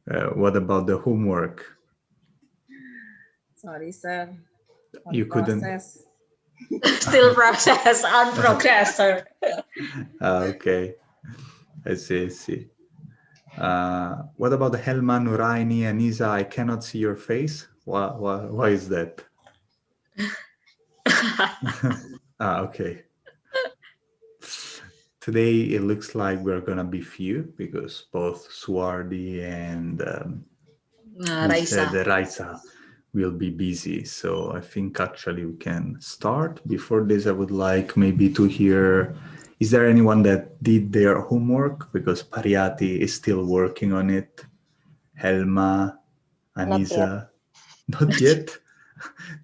What about the homework? Sorry, sir. On You couldn't. process. Still process, on progress, sir. Okay, I see, I see. What about Helma, Nuraini, Anisa? I cannot see your face. Why is that? Okay. Today it looks like we're gonna be few because both Swardi and we said Raisa. Raisa will be busy. So I think actually we can start. Before this, I would like maybe to hear, is there anyone that did their homework? Because Pariati is still working on it. Helma, Anisa, not yet.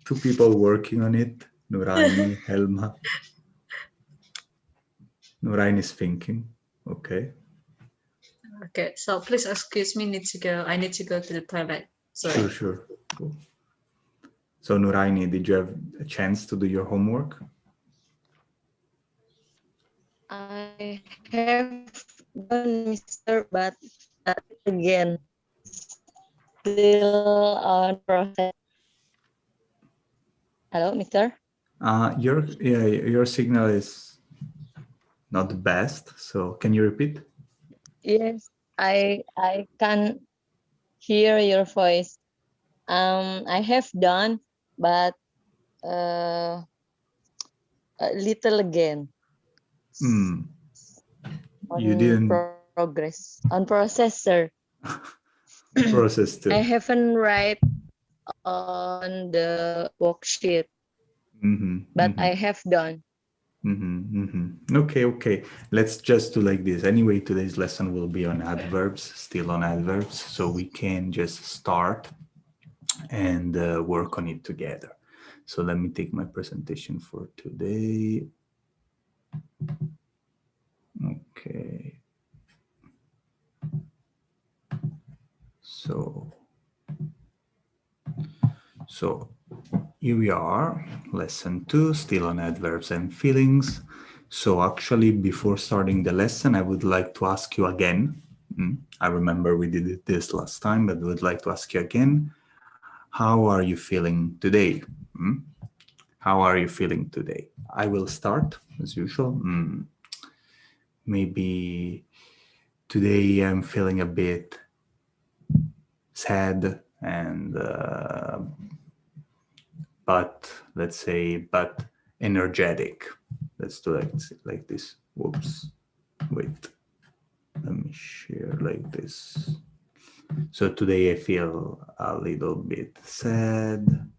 Two people working on it. Nuraini, Helma. Nuraini is thinking. Okay. Okay, so please excuse me, I need to go to the toilet. Sure, Sorry. sure. Cool. So Nuraini, did you have a chance to do your homework? I have done, Mister, but again, still on process. Hello, Mister? Your signal is not the best. So can you repeat? Yes, I can hear your voice. I have done, but a little again. You didn't Progress on process, sir. process I it. haven't write on the worksheet, but I have done. Okay. Let's just do like this. Anyway, today's lesson will be on adverbs, still on adverbs. So we can just start and work on it together. So let me take my presentation for today. Okay. So here we are, lesson 2, still on adverbs and feelings. So actually, before starting the lesson, I would like to ask you again. I remember we did this last time, but I would like to ask you again. How are you feeling today? How are you feeling today? I will start as usual. Maybe today I'm feeling a bit sad and but energetic. Let's do it like this. Whoops. Wait. Let me share like this. So today I feel a little bit sad.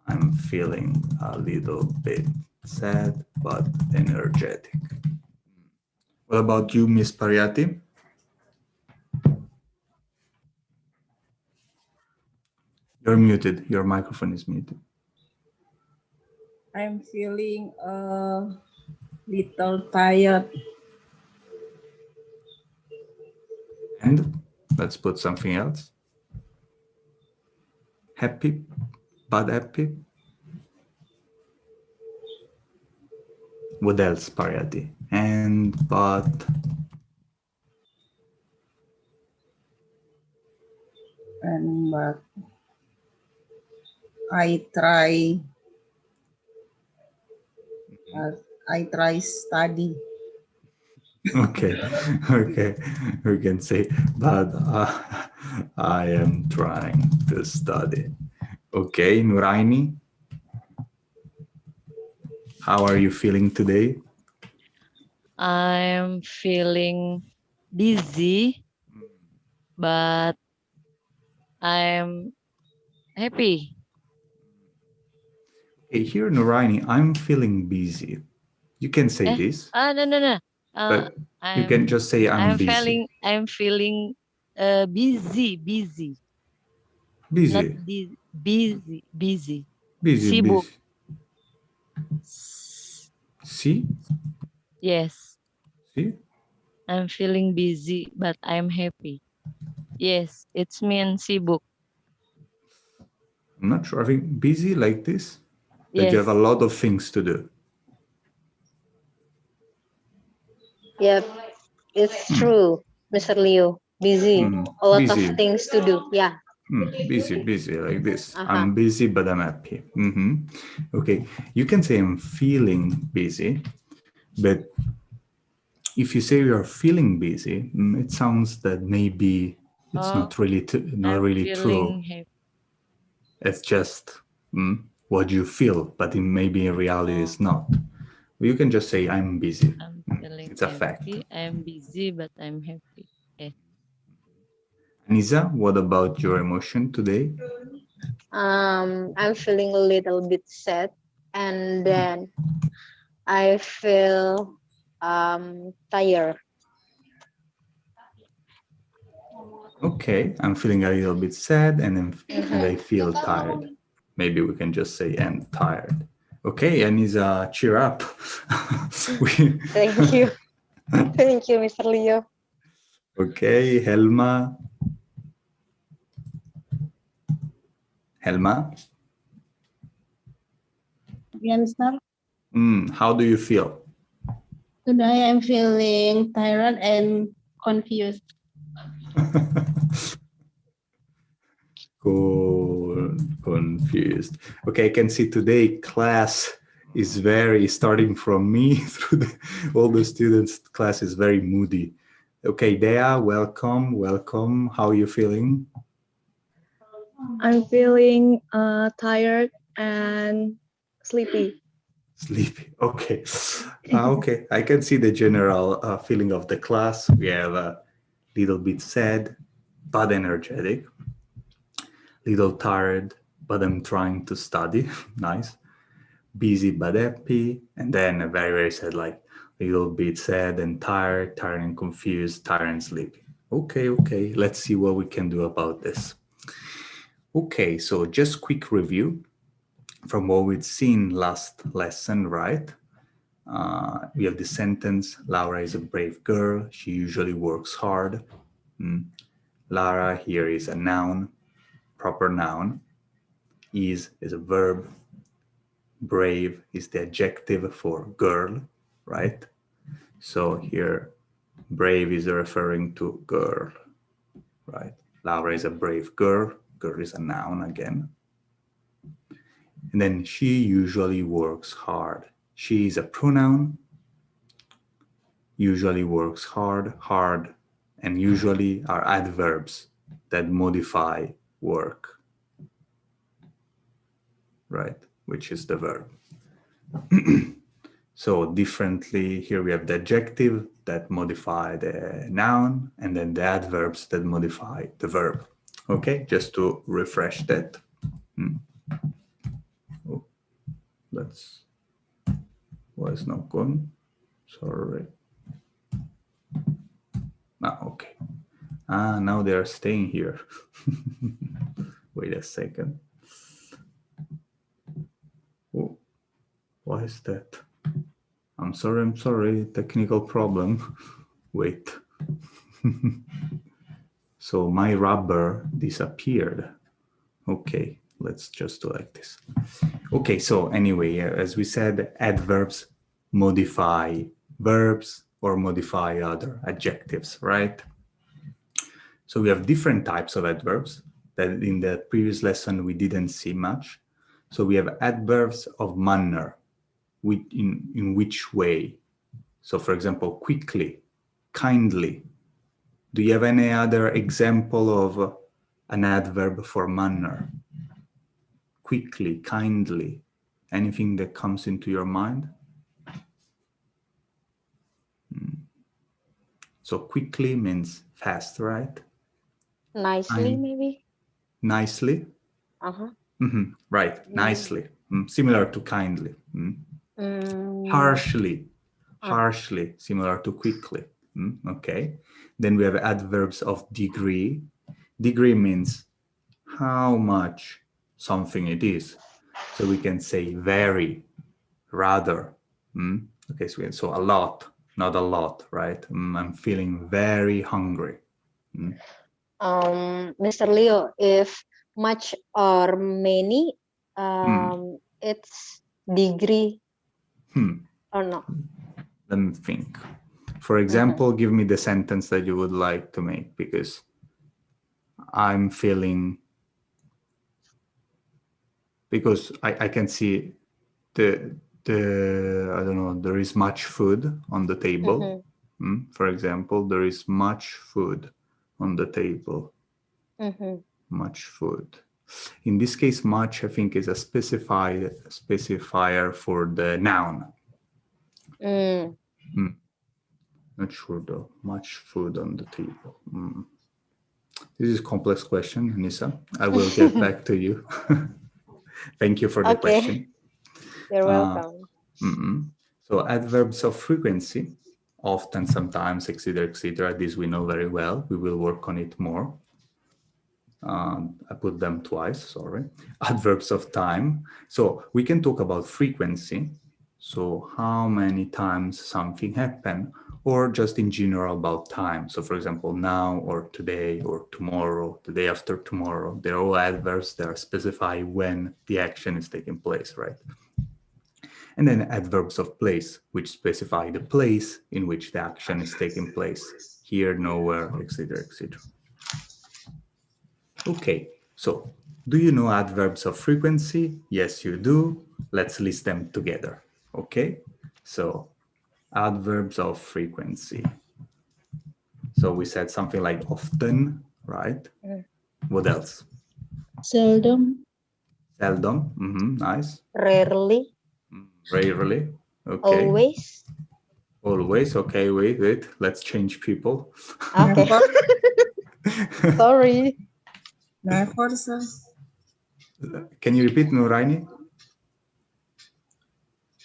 I'm feeling a little bit sad, but energetic. What about you, Miss Pariati? You're muted. Your microphone is muted. I'm feeling a little tired. And let's put something else. Happy, but happy. What else, Pariati? And but. And but I try study. Okay. We can say, but I am trying to study. Okay, Nuraini, how are you feeling today? I'm feeling busy, but I'm happy. Okay, here, Nuraini, I'm feeling busy. You can say this. No. But you can just say I'm busy. I'm feeling busy. Busy. Not busy. Busy. Sibuk. Busy. See? Yes. See? I'm feeling busy, but I'm happy. Yes, it's means sibuk. I'm not sure. I think busy like this, that Yes. you have a lot of things to do. Yep, it's true, Mr. Liu. Busy. Mm, A lot busy. of things to do. Yeah. Busy, like this. Uh-huh. I'm busy, but I'm happy. Okay, you can say I'm feeling busy, but if you say you're feeling busy, it sounds that maybe it's Oh, not really not I'm really true. feeling happy. It's just what you feel, but maybe in reality Oh, it's not. You can just say I'm busy. I'm feeling It's a fact. happy. I'm busy, but I'm happy. Yes. Anisa, what about your emotion today? I'm feeling a little bit sad, and then I feel tired. Okay, I'm feeling a little bit sad and I feel tired. Maybe we can just say and tired. Okay, Anisa, cheer up. We- Thank you. Thank you, Mr. Leo. okay, Helma. Helma, Again, sir. how do you feel? Today I'm feeling tired and confused. Confused. Okay, I can see today class is very starting from me through all the students. Class is very moody. Okay, Dea, welcome, welcome. How are you feeling? I'm feeling tired and sleepy. Sleepy. Okay. Okay, I can see the general feeling of the class. We have a little bit sad, but energetic. Little tired, but I'm trying to study. Nice. Busy but happy, and then a very, very sad, like a little bit sad and tired, tired and confused, tired and sleepy. Okay, let's see what we can do about this. Okay, so just quick review from what we'd seen last lesson, right? We have the sentence, Laura is a brave girl, she usually works hard. Lara here is a noun, proper noun. Is a verb. Brave is the adjective for girl, right? So here, brave is referring to girl, right? Laura is a brave girl. Girl is a noun again. And then she usually works hard. She is a pronoun. Usually works hard, hard, and usually are adverbs that modify work, right? Which is the verb. So differently, here we have the adjective that modify the noun and then the adverbs that modify the verb. Okay, just to refresh that. Oh, let's, why is not going? Sorry. Okay. Now they are staying here. Wait a second. Oh, why is that? I'm sorry, technical problem. Wait. So my rubber disappeared. Okay, let's just do like this. Okay, so anyway, as we said, adverbs modify verbs or modify other adjectives, right? So we have different types of adverbs that in the previous lesson we didn't see much. So we have adverbs of manner, in which way? So for example, quickly, kindly. Do you have any other example of an adverb for manner? Quickly, kindly, anything that comes into your mind? So quickly means fast, right? Nicely, maybe. Nicely? Uh-huh. Right, nicely. Similar to kindly. Harshly, similar to quickly. Okay. Then we have adverbs of degree. Degree means how much something it is. So we can say very, rather. Okay, so a lot, not a lot, right? I'm feeling very hungry. Mr. Leo, if much or many, it's degree or no? Let me think. For example, give me the sentence that you would like to make, because I'm feeling, because I can see the I don't know, there is much food on the table. For example, there is much food on the table. Much food. In this case, much, I think, is a specifier for the noun. Not sure though. Much food on the table. This is a complex question, Nisa. I will get back to you. Thank you for the question. You're welcome. So adverbs of frequency, often, sometimes, etc., etc. This we know very well. We will work on it more. I put them twice, sorry. Adverbs of time. So we can talk about frequency. So how many times something happened, or just in general about time. So for example, now or today or tomorrow, the day after tomorrow, they're all adverbs that specify when the action is taking place, right? And then adverbs of place, which specify the place in which the action is taking place. Here, nowhere, etc., etc. Okay, so do you know adverbs of frequency? Yes, you do. Let's list them together. Okay, so adverbs of frequency. So we said something like often, right? What else? Seldom. Seldom. Nice. Rarely. Rarely. Okay. Always. Always. Okay, wait. Let's change people. Okay. Sorry. Never, sir. Can you repeat, Nuraini?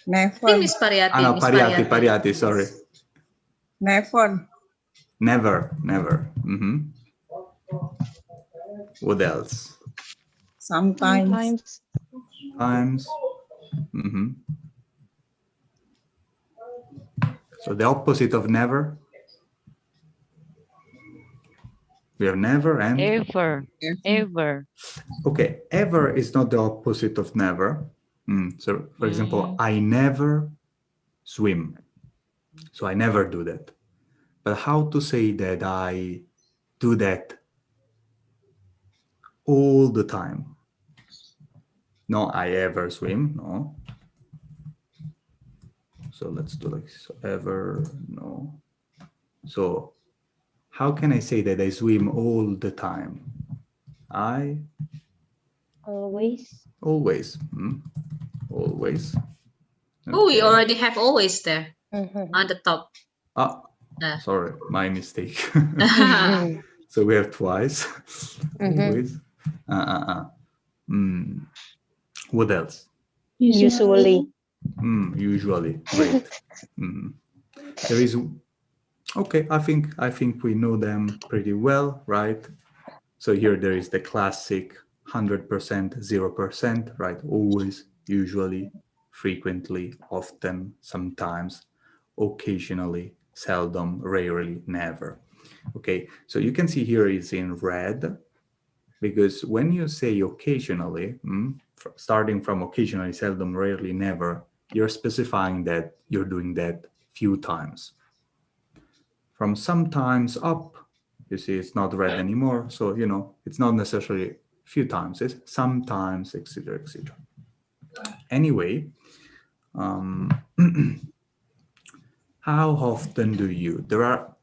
Never. Miss Pariati. Ah, no, Miss Pariati, sorry. Never. Never. What else? Sometimes. Times. So the opposite of never. We have never and Ever. okay, ever is not the opposite of never. So for example, I never swim. So I never do that. But how to say that I do that all the time? No, I ever swim, no. So let's do like so, ever, no. So how can I say that I swim all the time? I Always. always. Always. Oh, we Okay. already have always there on the top. Sorry, my mistake. So we have twice. Always. What else? Usually. Usually. Great. There is. Okay, I think we know them pretty well, right? So here there is the classic 100%, 0%, right? Always, usually, frequently, often, sometimes, occasionally, seldom, rarely, never. Okay, so you can see here is in red, because when you say occasionally, starting from occasionally, seldom, rarely, never, you're specifying that you're doing that few times. From sometimes up, you see it's not red anymore. So, you know, it's not necessarily few times, it's sometimes, etc., etc. Anyway, how often do you? There are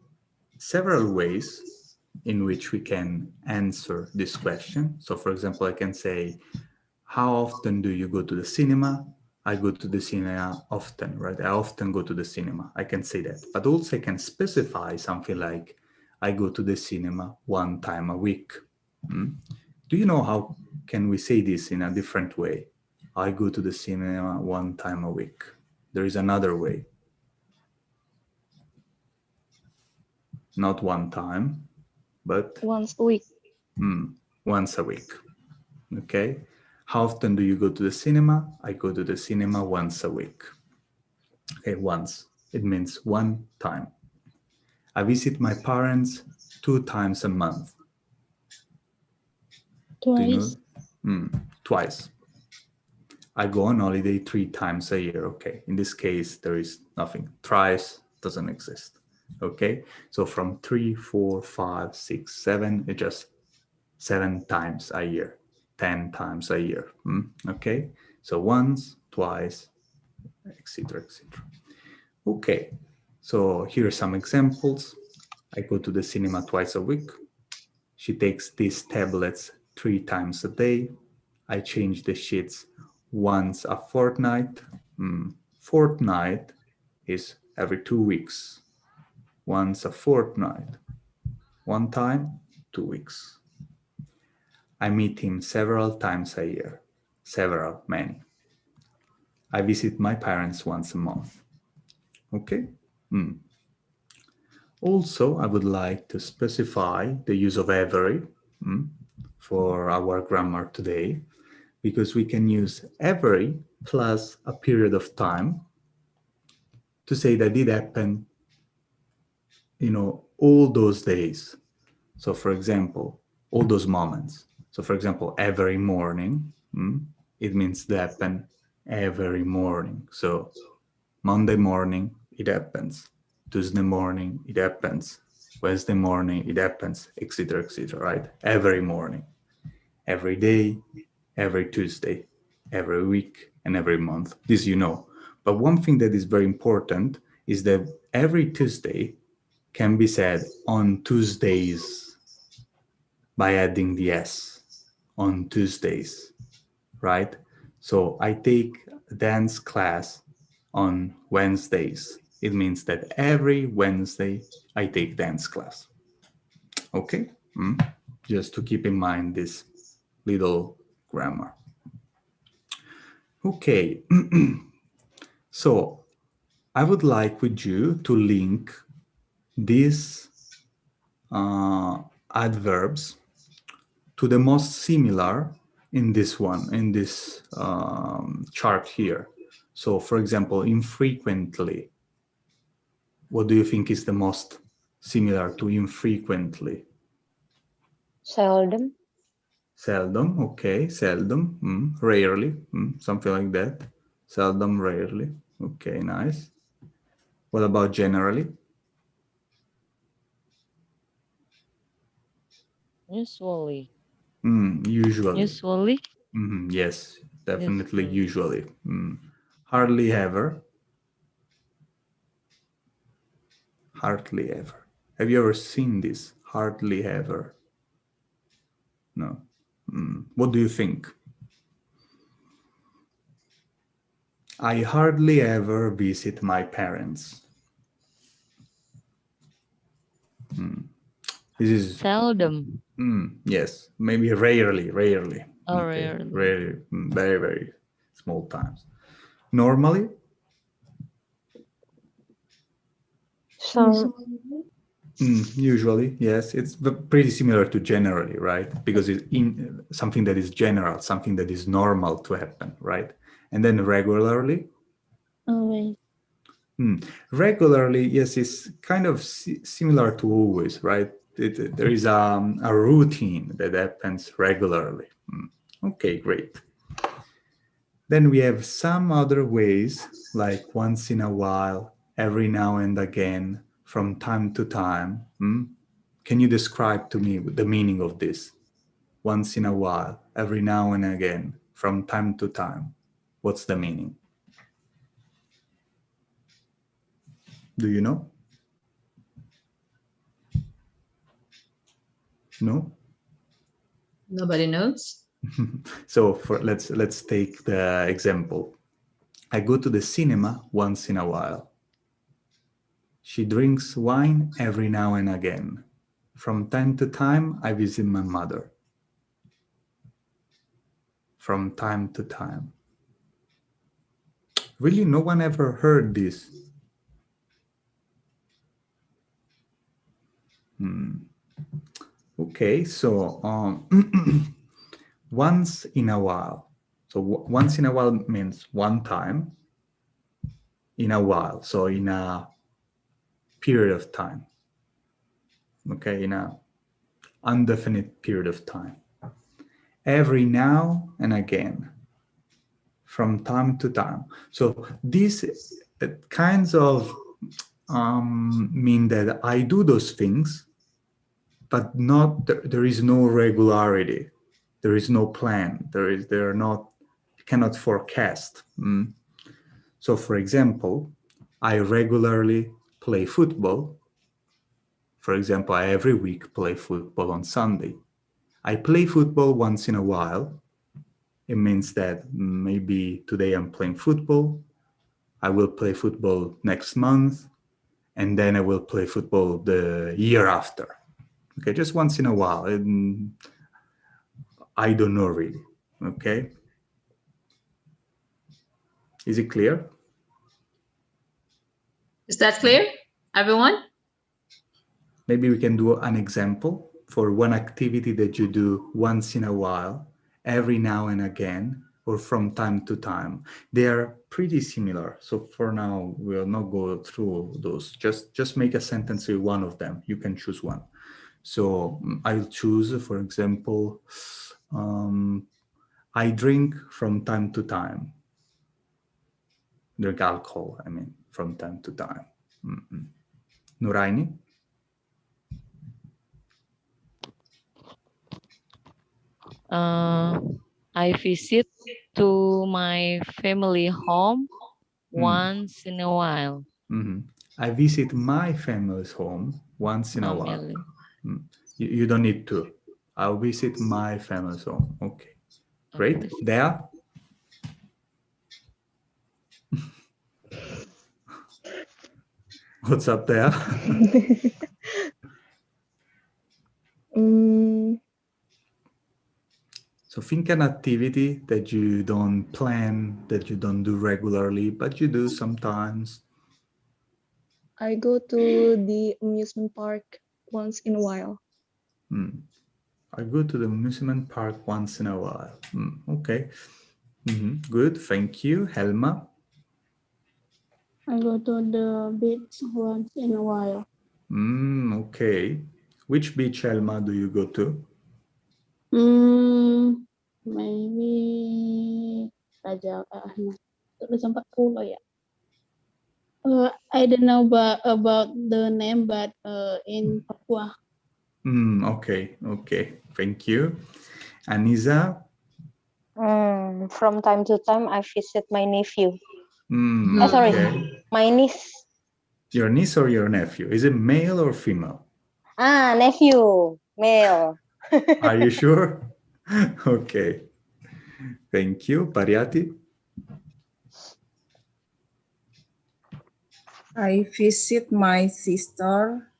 several ways in which we can answer this question. So for example, I can say, how often do you go to the cinema? I go to the cinema often, right? I often go to the cinema. I can say that. But also I can specify something like, I go to the cinema 1 time a week. Do you know how can we say this in a different way? I go to the cinema 1 time a week. There is another way. Not 1 time, but Once a week. Once a week. Okay. How often do you go to the cinema? I go to the cinema once a week. Okay, once. It means 1 time. I visit my parents 2 times a month. Twice. Do you know? Twice. I go on holiday 3 times a year. Okay, in this case, there is nothing. Thrice doesn't exist. Okay, so from 3, 4, 5, 6, 7, it's just 7 times a year, 10 times a year. Okay, so once, twice, etc., etc. Okay, so here are some examples. I go to the cinema twice a week. She takes these tablets 3 times a day. I change the sheets once a fortnight. Fortnight is every 2 weeks. Once a fortnight. One time, 2 weeks. I meet him several times a year. Several, many. I visit my parents once a month. Okay? Also, I would like to specify the use of every for our grammar today, because we can use every plus a period of time to say that it happened, all those days. So for example, all those moments. So for example, every morning, it means that happen every morning. So Monday morning, it happens. Tuesday morning, it happens. Wednesday morning, it happens, etc., etc., right? Every morning, every day, every Tuesday, every week, and every month. This you know. But one thing that is very important is that every Tuesday can be said on Tuesdays by adding the S, on Tuesdays, right? So I take a dance class on Wednesdays. It means that every Wednesday I take dance class. Okay? Just to keep in mind this little grammar. Okay. So I would like with you to link these adverbs to the most similar in this one, in this chart here. So for example, infrequently, what do you think is the most similar to infrequently? Seldom. Seldom, okay, seldom, rarely, something like that. Seldom, rarely, okay, nice. What about generally? Usually. Usually. Usually. Yes, definitely Usually. usually. Hardly ever. Hardly ever. Have you ever seen this? Hardly ever. No. What do you think? I hardly ever visit my parents. This is Seldom. yes, maybe rarely. Oh, Okay, rarely. rarely, very, very small times. Normally, Some. usually, yes, it's pretty similar to generally, right? Because it's in something that is general, something that is normal to happen, right? And then regularly. Always. Regularly, yes, it's kind of similar to always, right? There is a routine that happens regularly. Okay, great. Then we have some other ways, like once in a while, every now and again, from time to time. Can you describe to me the meaning of this? Once in a while, every now and again, from time to time. What's the meaning? Do you know? No? Nobody knows. So let's take the example. I go to the cinema once in a while. She drinks wine every now and again. From time to time, I visit my mother. From time to time. Really, no one ever heard this. Okay, so once in a while. So once in a while means one time in a while. So in a period of time. Okay, in a indefinite period of time. Every now and again, from time to time. So these kinds of mean that I do those things, but not there is no regularity. There is no plan. There are not, you cannot forecast. So for example, I regularly play football. For example, I every week play football on Sunday. I play football once in a while. It means that maybe today I'm playing football. I will play football next month, and then I will play football the year after. Okay, just once in a while. And I don't know really. Okay. Is it clear? Is that clear, everyone? Maybe we can do an example for one activity that you do once in a while, every now and again, or from time to time. They are pretty similar. So for now, we'll not go through those. Just make a sentence with one of them. You can choose one. So I'll choose, for example, I drink from time to time. Drink alcohol, I mean, from time to time. Nuraini? I visit to my family home once in a while. I visit my family's home once in a while. Family. You don't need to. I'll visit my family's home. Okay. Great. Okay. There? What's up there? So think an activity that you don't plan, that you don't do regularly, but you do sometimes. I go to the amusement park once in a while. I go to the amusement park once in a while. Okay. Good. Thank you. Helma? I go to the beach once in a while. Okay. Which beach, Helma, do you go to? Maybe Raja Terus 40 ya. I don't know about the name, but in Papua. Okay. Thank you. Anisa? From time to time, I visit my nephew. Okay. My niece. Your niece or your nephew? Is it male or female? Nephew, male. Are you sure? Okay. Thank you. Pariati? I visit my sister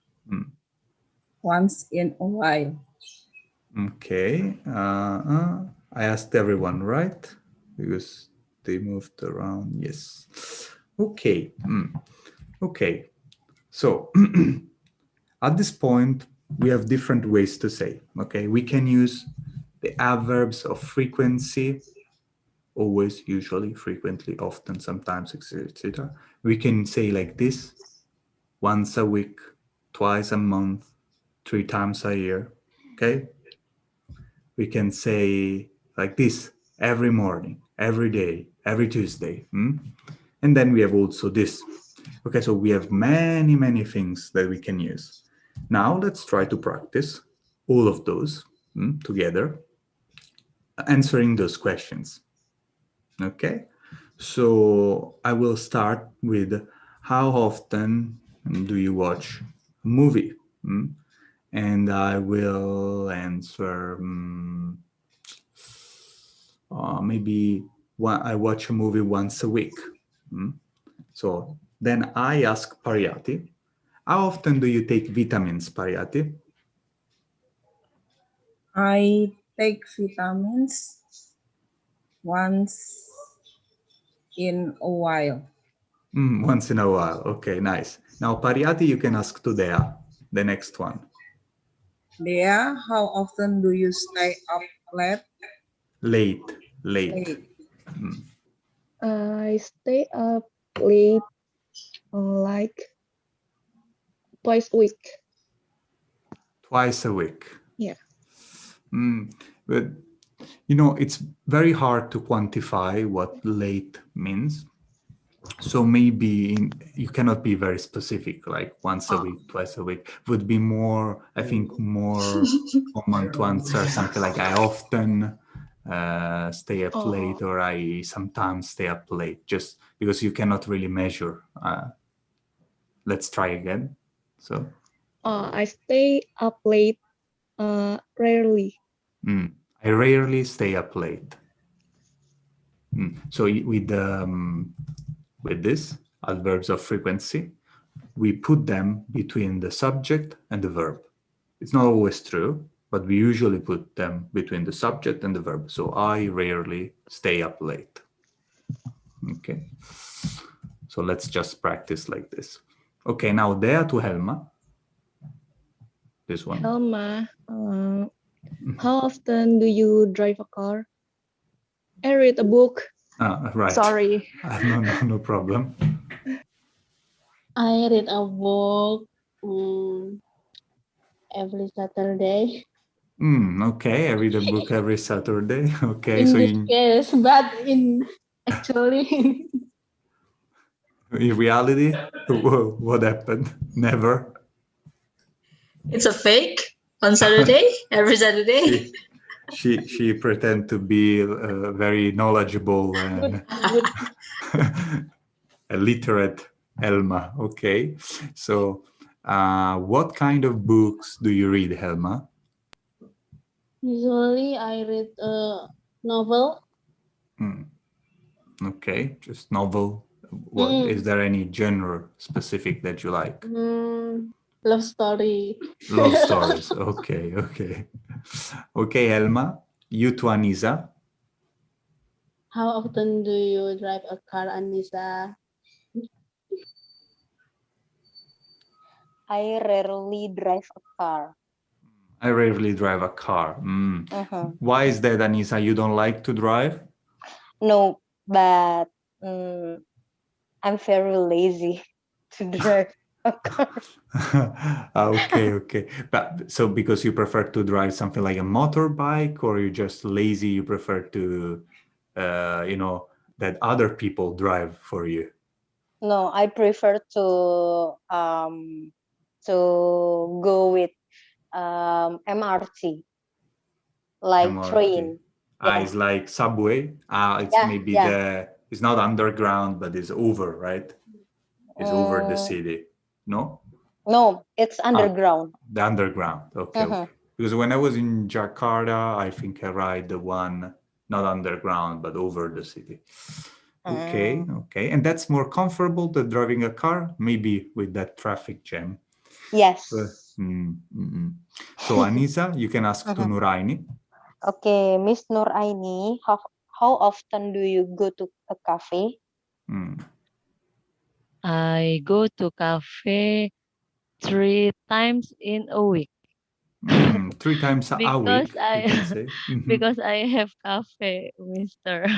once in a while. Okay. I asked everyone, right? Because they moved around. Yes. Okay. Okay. So at this point, we have different ways to say. Okay. We can use the adverbs of frequency, always, usually, frequently, often, sometimes, etc. We can say like this: once a week, twice a month, 3 times a year. Okay. We can say like this: every morning, every day, every Tuesday. And then we have also this. Okay, so we have many things that we can use. Now let's try to practice all of those together, answering those questions. Okay, so I will start with how often do you watch a movie? And I will answer maybe I watch a movie once a week. So then I ask Pariati, how often do you take vitamins, Pariati? I take vitamins once in a while. Once in a while. Okay, nice. Now, Pariati, you can ask to Dea, the next one. Dea, how often do you stay up late? Late. I stay up late, like twice a week. Twice a week. Yeah. But, you know, it's very hard to quantify what late means. So maybe you cannot be very specific, like once a week, twice a week. Would be more, I think, more common to answer something like I often stay up late, or I sometimes stay up late, just because you cannot really measure. Let's try again. So I stay up late, rarely. I rarely stay up late. So with this adverbs of frequency, we put them between the subject and the verb. It's not always true, but we usually put them between the subject and the verb. So I rarely stay up late. Okay. So let's just practice like this. Okay, now there to Helma. This one. Helma, how often do you drive a car? I read a book. Right. Sorry. No problem. I read a book every Saturday. Okay, I read a book every Saturday. Okay, In so this case, but actually, in reality, what happened? Never. It's a fake on Saturday, every Saturday. She pretend to be very knowledgeable and a literate Helma. Okay, so what kind of books do you read, Helma? usually I read a novel. Okay, just novel. What is there any genre specific that you like? Love story. Love stories. Okay. Okay, Helma. You to Anisa. How often do you drive a car, Anissa? I rarely drive a car. I rarely drive a car. Why is that, Anisa? You don't like to drive? No, but I'm very lazy to drive a car. Okay. But so because you prefer to drive something like a motorbike, or you just lazy, you prefer to, that other people drive for you? No, I prefer to go with MRT, like MRT. train. It's like subway. It's maybe it's not underground, but it's over, right? It's over the city. No? No, it's underground. The underground. Okay. Because when I was in Jakarta, I think I ride the one not underground, but over the city. Okay. And that's more comfortable than driving a car, maybe with that traffic jam. Yes. So Anisa, you can ask to Nuraini. Okay, Miss Nuraini, how often do you go to a cafe? I go to cafe 3 times in a week. 3 times a week, you can say. Because I have cafe, Mister.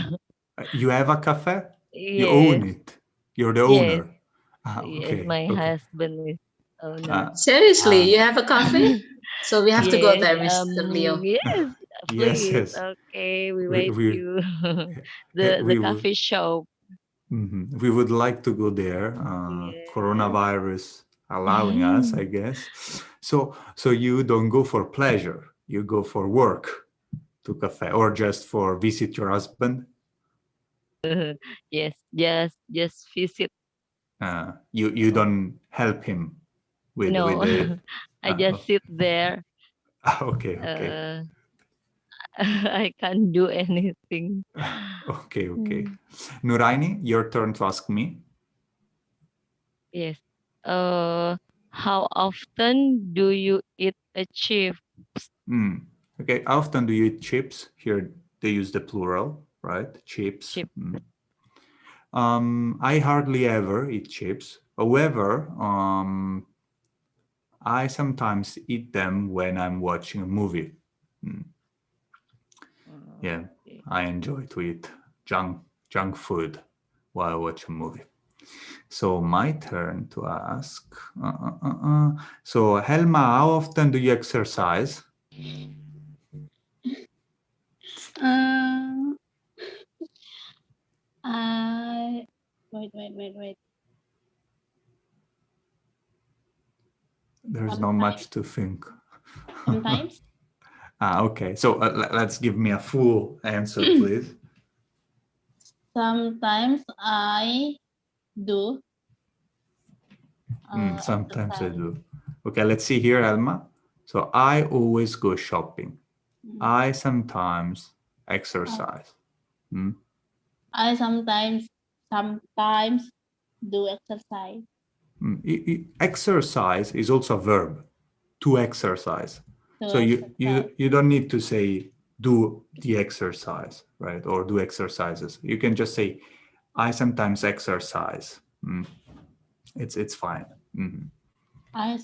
You have a cafe? Yes. You own it. You're the owner. Yes, my husband is owner. Seriously, you have a cafe? So we have to go there, Mr. Leo. Yes, please. Yes. Okay, we wait you. we the coffee shop. We would like to go there. Coronavirus allowing us, I guess. So you don't go for pleasure. You go for work to cafe, or just for visit your husband. Yes, just visit. You don't help him with No, the. I just sit there. Okay. I can't do anything. Okay. Nuraini, your turn to ask me. Yes. How often do you eat a chips? Okay. How often do you eat chips? Here they use the plural, right? Chips. I hardly ever eat chips. However, I sometimes eat them when I'm watching a movie. Yeah, I enjoy to eat junk food while I watch a movie. So my turn to ask. So Helma, how often do you exercise? I Wait. There's not much to think. Sometimes. Okay. So let's give me a full answer, please. Sometimes I do. Sometimes I exercise. do. Okay, let's see here, Elma. So I always go shopping. I sometimes exercise. I sometimes do exercise. Exercise is also a verb, to exercise. So you don't need to say do the exercise, right? Or do exercises. You can just say I sometimes exercise. It's fine. I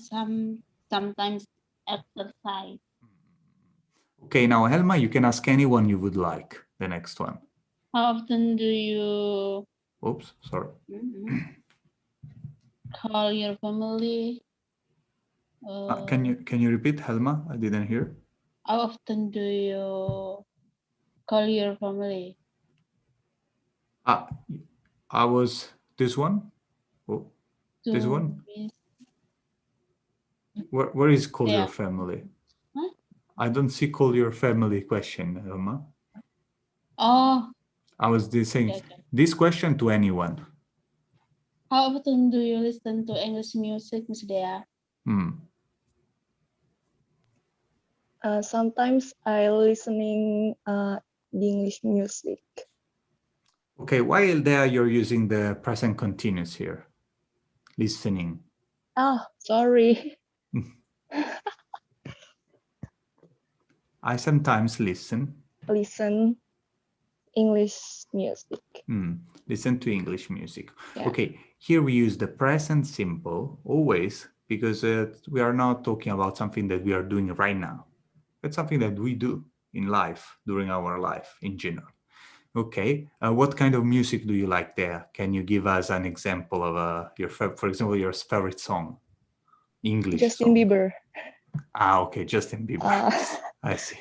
sometimes exercise. Okay, now Helma, you can ask anyone you would like the next one. How often do you Oops, sorry. call your family? Can you repeat, Helma? I didn't hear. How often do you call your family? I was this one. Oh, this one. Where is call your family? Huh? I don't see call your family question, Helma. Oh. I was saying this question to anyone. How often do you listen to English music, Miss Dea? Sometimes I listening the English music. Okay, while there you're using the present continuous here. Listening. Oh, sorry. I sometimes listen. Listen English music. Listen to English music. Yeah. Okay, here we use the present simple always because we are not talking about something that we are doing right now. It's something that we do in life, during our life in general. Okay, what kind of music do you like there? Can you give us an example of for example, your favorite song? English Justin song. Bieber. Okay, Justin Bieber. I see.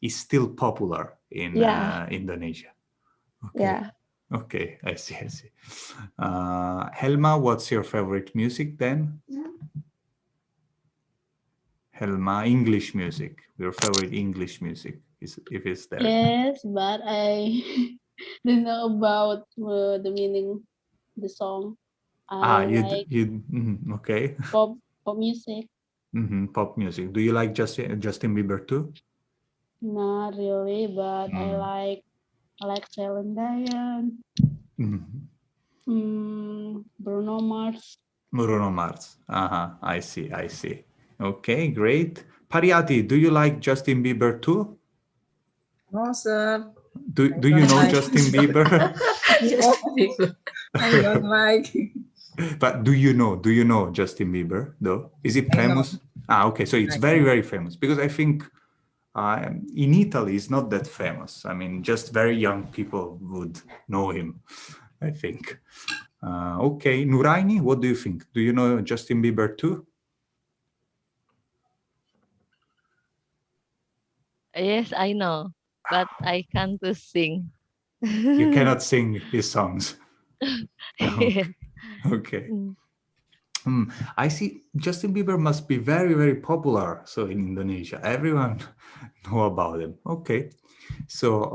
He's still popular in Indonesia. Okay. Yeah. Okay, I see. Helma, what's your favorite music then? Helma, English music. Your favorite English music, if it's there. Yes, but I don't know about the meaning of the song. Okay. Pop music. Pop music. Do you like Justin Bieber too? Not really, but I like Celine Dion. Bruno Mars. Bruno Mars. I see. Okay, great. Pariati, do you like Justin Bieber too? No, sir. Do you know Justin Bieber? I don't like. But do you know Justin Bieber though? Is it famous? Okay, so it's very, very famous because I think in Italy it's not that famous. I mean, just very young people would know him, I think. Okay, Nuraini, what do you think? Do you know Justin Bieber too? Yes, I know, but I can't sing. You cannot sing his songs. Okay. I see Justin Bieber must be very, very popular. So in Indonesia, everyone know about him. Okay. So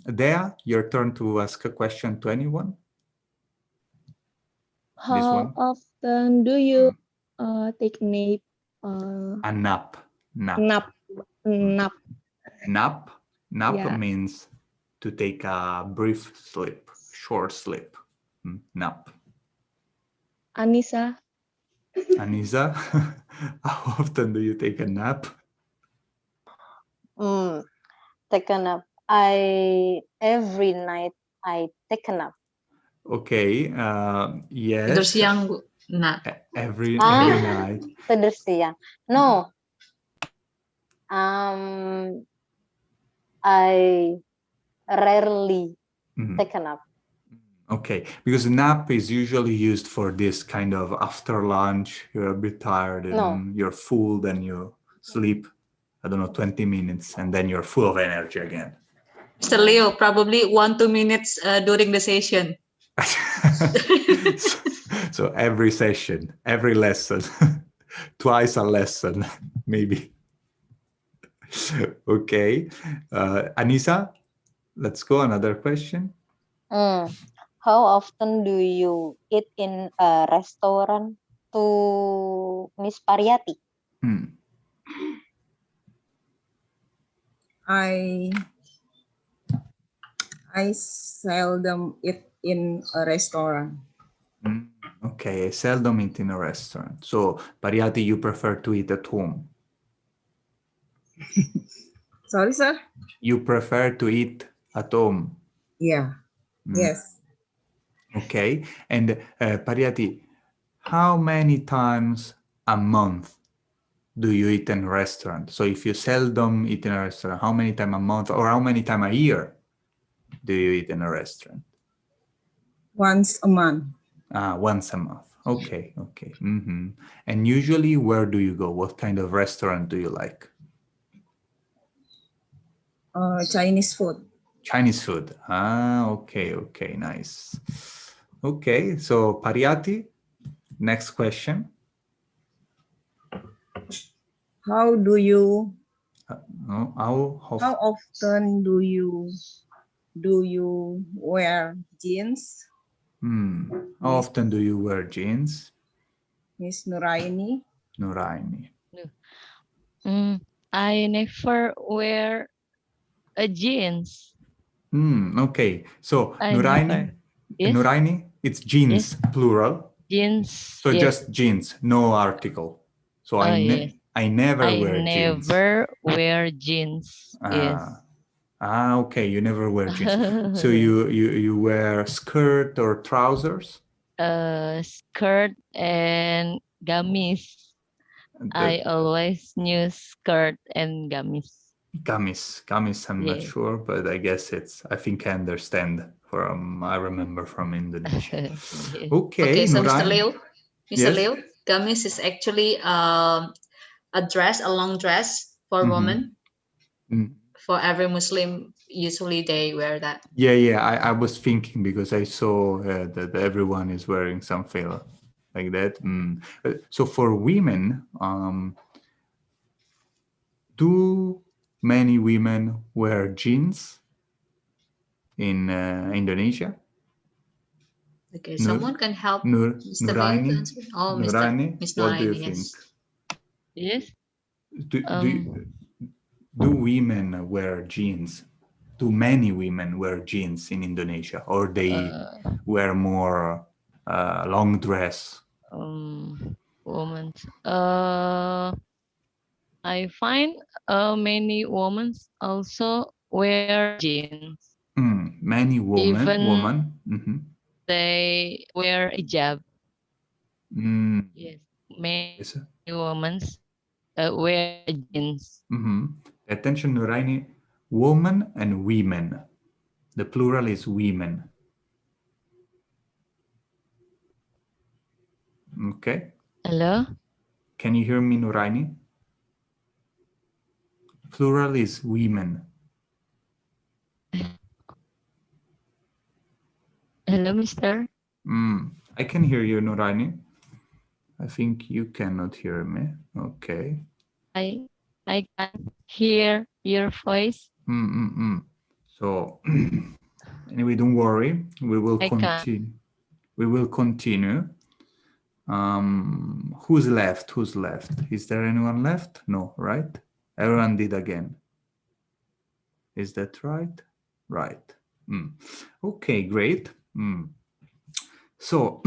Dea, your turn to ask a question to anyone. How often do you take nap? A nap. Nap Nap means to take a brief sleep, short sleep. Nap. Anissa. Anissa, how often do you take a nap? Take a nap. Every night I take a nap. Okay. Yes. Tidur siang, Bu. Nap. Every night. Tidur siang. No. I rarely take a nap. Okay, because nap is usually used for this kind of after lunch, you're a bit tired and you're full, then you sleep, I don't know, 20 minutes, and then you're full of energy again. Mr. Leo, probably 1-2 minutes during the session. So every session, every lesson, twice a lesson, maybe. Okay. Anissa, let's go. Another question. How often do you eat in a restaurant to Miss Pariyati? I seldom eat in a restaurant. Okay, I seldom eat in a restaurant. So, Pariyati, you prefer to eat at home? Sorry, sir? You prefer to eat at home? Yeah. Yes. Okay. And Pariyati, how many times a month do you eat in a restaurant? So if you seldom eat in a restaurant, how many times a month or how many times a year do you eat in a restaurant? Once a month. Once a month. Okay, okay. And usually, where do you go? What kind of restaurant do you like? Chinese food. Chinese food. Okay, okay, nice. Okay, so Pariyati, next question. How do you? How How often do you wear jeans? How often do you wear jeans? Miss Nuraini. Nuraini. I never wear a jeans. Okay, so I Nuraini, never. Yes. Nuraini, it's jeans, plural. Jeans. So yes. just jeans, no article. So Yes. I never I wear jeans. never wear jeans. Yes. Okay, you never wear jeans. So you wear skirt or trousers? Skirt and gamis. I always use skirt and gamis. Gamis, I'm not sure, but I guess I think I understand I remember from Indonesia. Yes. Okay, so Nurai. Mr. Leo, gamis is actually a dress, a long dress for women. For every Muslim, usually they wear that. Yeah, I was thinking because I saw that everyone is wearing something like that. So for women, do many women wear jeans in Indonesia? Okay, someone can help Mr. Leo to answer. Oh, Nuraini, Miss what do you Nuraini, think? yes. Yes. Do women wear jeans? Do many women wear jeans in Indonesia, or they wear more long dress? Women. I find many women also wear jeans. Many women. They wear hijab. Yes, many women wear jeans. Attention, Nuraini. Woman and women. The plural is women. Okay. Hello? Can you hear me, Nuraini? Plural is women. Hello, mister? I can hear you, Nuraini. I think you cannot hear me. Okay. I can hear your voice. So anyway, don't worry. We will continue. We will continue. Who's left? Who's left? Is there anyone left? No, right? Everyone did again. Is that right? Right. Okay, great. So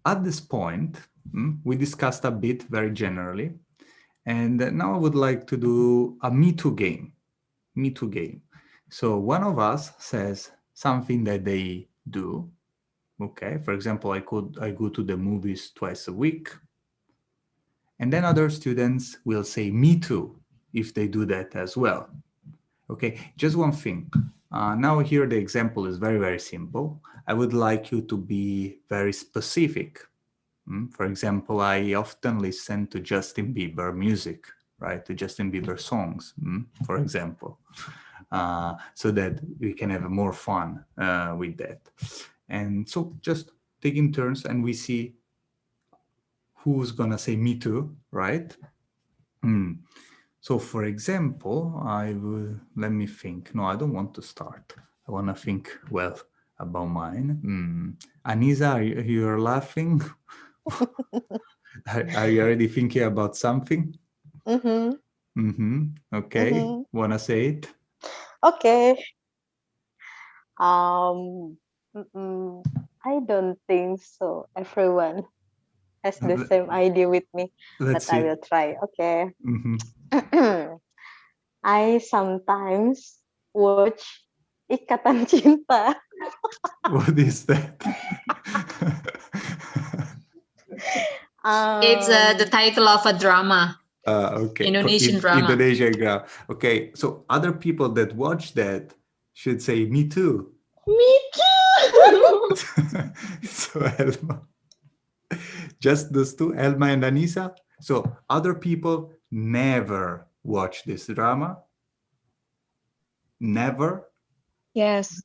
at this point, we discussed a bit very generally. And now I would like to do a Me Too game. Me Too game. So one of us says something that they do. Okay, for example, I go to the movies twice a week. And then other students will say me too if they do that as well. Okay, just one thing. Now here the example is very, very simple. I would like you to be very specific. For example, I often listen to Justin Bieber music, right? To Justin Bieber songs, for example. so that we can have more fun with that. And so just taking turns and we see who's gonna say me too, right? So for example, let me think. No, I don't want to start. I want to think well about mine. Anisa, you're laughing? Are you already thinking about something? Okay. Wanna say it? Okay. I don't think so. Everyone has the same idea with me, Let's but I see. will try. Okay. I sometimes watch Ikatan Cinta. What is that? It's the title of a drama. Okay. Indonesian drama. Indonesian drama. Okay. So other people that watch that should say me too. Me too. So Elma, just those two, Elma and Anisa. So other people never watch this drama. Never. Yes.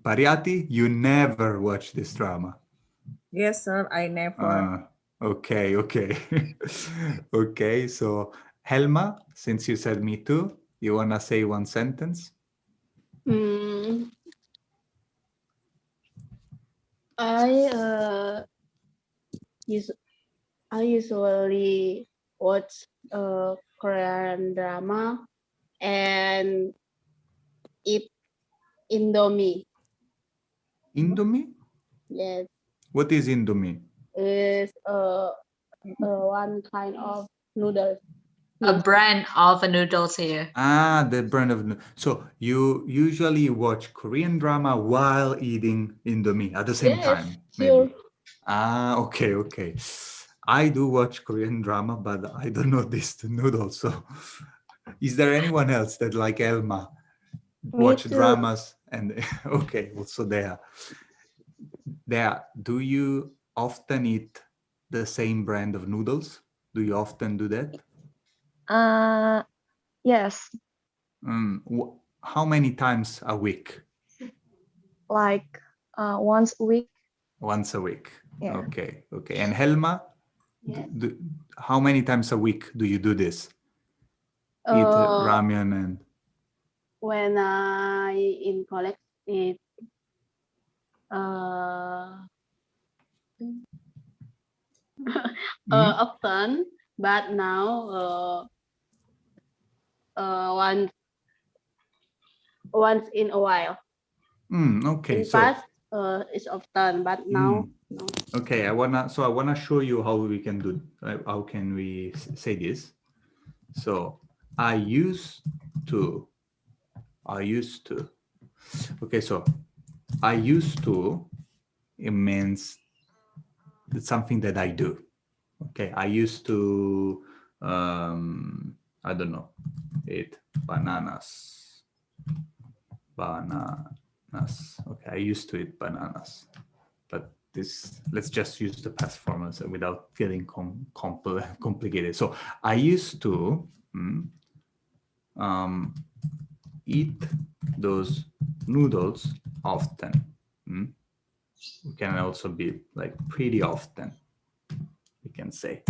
Pariati, you never watch this drama. Yes, sir. I never. Okay. Okay. So Helma, since you said me too, you wanna say one sentence? I usually watch Korean drama and eat Indomie. Indomie? Yes, What is Indomie? is one kind of noodles. A brand of noodles here. The brand of. So you usually watch Korean drama while eating Indomie at the same time, sure. maybe. Okay. I do watch Korean drama, but I don't know this noodles. So, is there anyone else that, like Elma, watch dramas? And okay, so there. Do you often eat the same brand of noodles? Do you often do that? Yes. How many times a week? Like once a week. Once a week. Yeah. Okay. And Helma, how many times a week do you do this? Eat ramen and. When I in college, it often, but now once in a while. Okay. In past, it's often, but now no. Okay, I wanna show you how we can do. How can we say this? So I used to. Okay, so I used to. It means it's something that I do. Okay, I used to. I don't know. Eat bananas. Okay, I used to eat bananas, but let's just use the past form without feeling complicated. So I used to eat those noodles often. We can also be like pretty often. We can say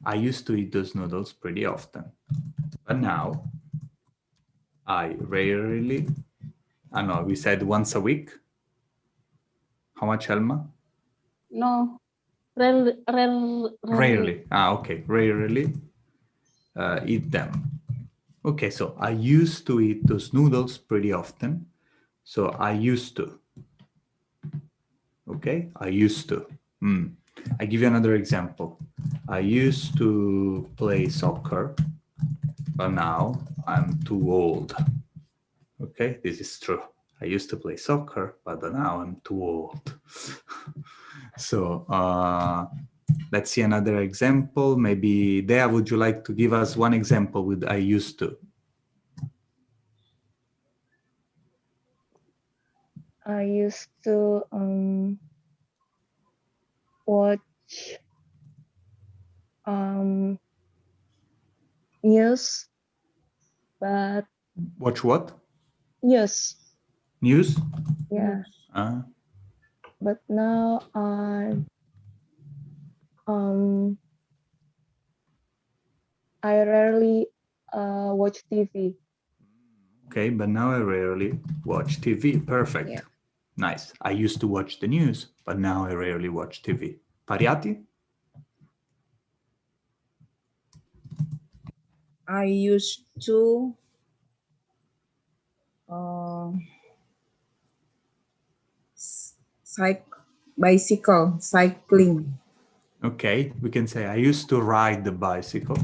I used to eat those noodles pretty often, but now I rarely. I know we said once a week. How much, Helma? No, rarely. Rarely. Okay. Rarely eat them. Okay, so I used to eat those noodles pretty often. So I used to. Okay, I used to. I give you another example. I used to play soccer, but now I'm too old. Okay, this is true. I used to play soccer, but now I'm too old. So let's see another example. Maybe Dea, would you like to give us one example with I used to? I used to watch news, but Watch what? news. News? Yeah. But now I rarely watch TV. Okay, but now I rarely watch TV. Perfect. Yeah. Nice. I used to watch the news, but now I rarely watch TV. Pariati? I used to cycling. Okay, we can say I used to ride the bicycle.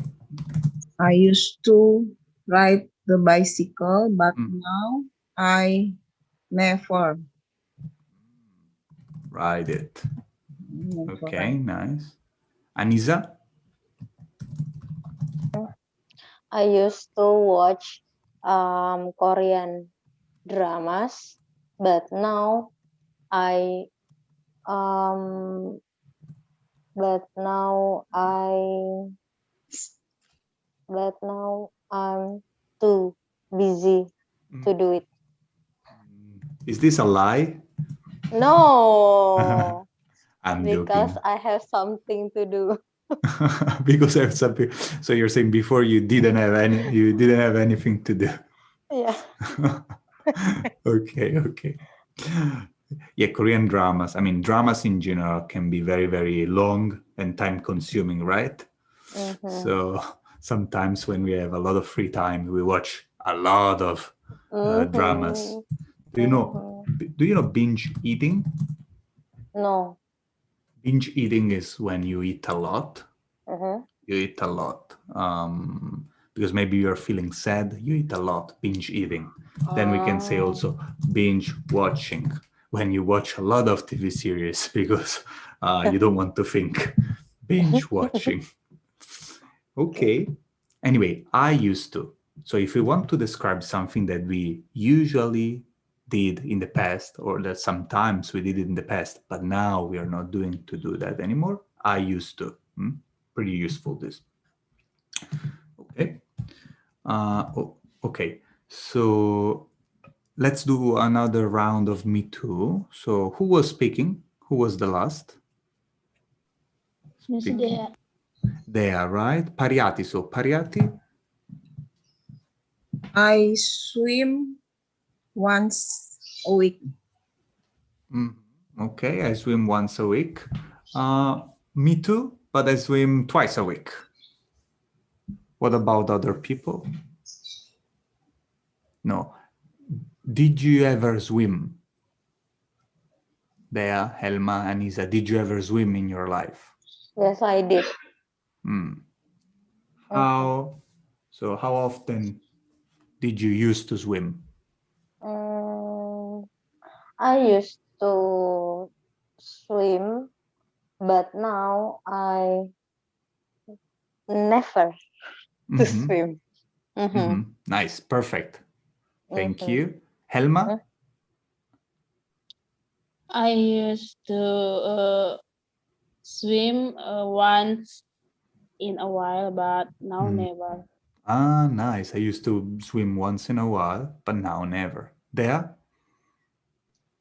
I used to ride the bicycle, but now I never ride it. never Okay, ride. nice. Anisa? I used to watch Korean dramas, but now I but now I'm too busy to do it. Is this a lie? No, I'm because joking. I have something to do. Because I have something. So you're saying before you didn't have anything to do. Yeah. Okay. Yeah, Korean dramas. I mean, dramas in general can be very, very long and time consuming, right? So sometimes when we have a lot of free time, we watch a lot of dramas. Do you know binge eating? No. Binge eating is when you eat a lot. You eat a lot. Because maybe you're feeling sad, you eat a lot, binge eating. Then we can say also binge watching, when you watch a lot of TV series because you don't want to think. Binge watching. Okay. Anyway, I used to. So if we want to describe something that we usually did in the past, or that sometimes we did it in the past, but now we are not doing to do that anymore, I used to. Pretty useful, this. Okay. Okay. So let's do another round of Me Too. So who was speaking? Who was the last? Miss Dea. Dea, right? Pariati. So Pariati? I swim once a week. Okay, I swim once a week. Me too, but I swim twice a week. What about other people? No. Did you ever swim? Dea, Helma, Anisa, did you ever swim in your life? Yes, I did. How often did you used to swim? I used to swim, but now I never to swim. Nice, perfect. Thank you. Helma? I used to swim once in a while, but now never. Ah, nice. I used to swim once in a while, but now never. Dea?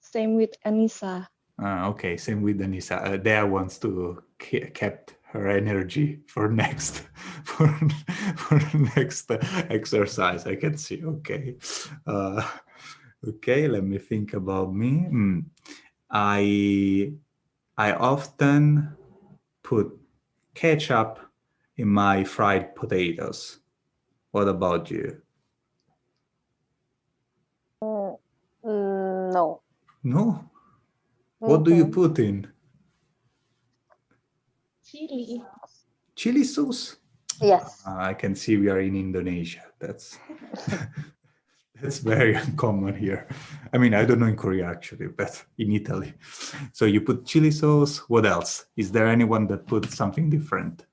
Same with Anissa. Okay, same with Anissa. Dea wants to kept her energy for next for next exercise. I can see. Okay, okay. Let me think about me. I often put ketchup in my fried potatoes. What about you? No. No. What do you put in? Chili. Chili sauce? Yes. I can see we are in Indonesia. That's very uncommon here. I mean, I don't know in Korea actually, but in Italy. So you put chili sauce. What else? Is there anyone that puts something different?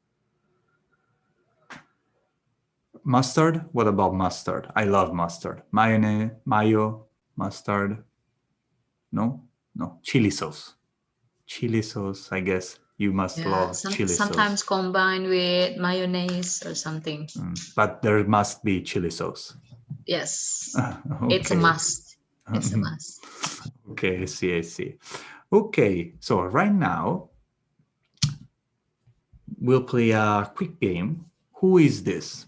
Mustard? What about mustard? I love mustard. Mayonnaise, mayo, mustard. No? No. Chili sauce. Chili sauce, I guess. You must love chili sometimes sauce. combined with mayonnaise or something. But there must be chili sauce. Yes, Okay. it's a must. It's a must. Okay, I see. Okay, so right now we'll play a quick game. Who is this?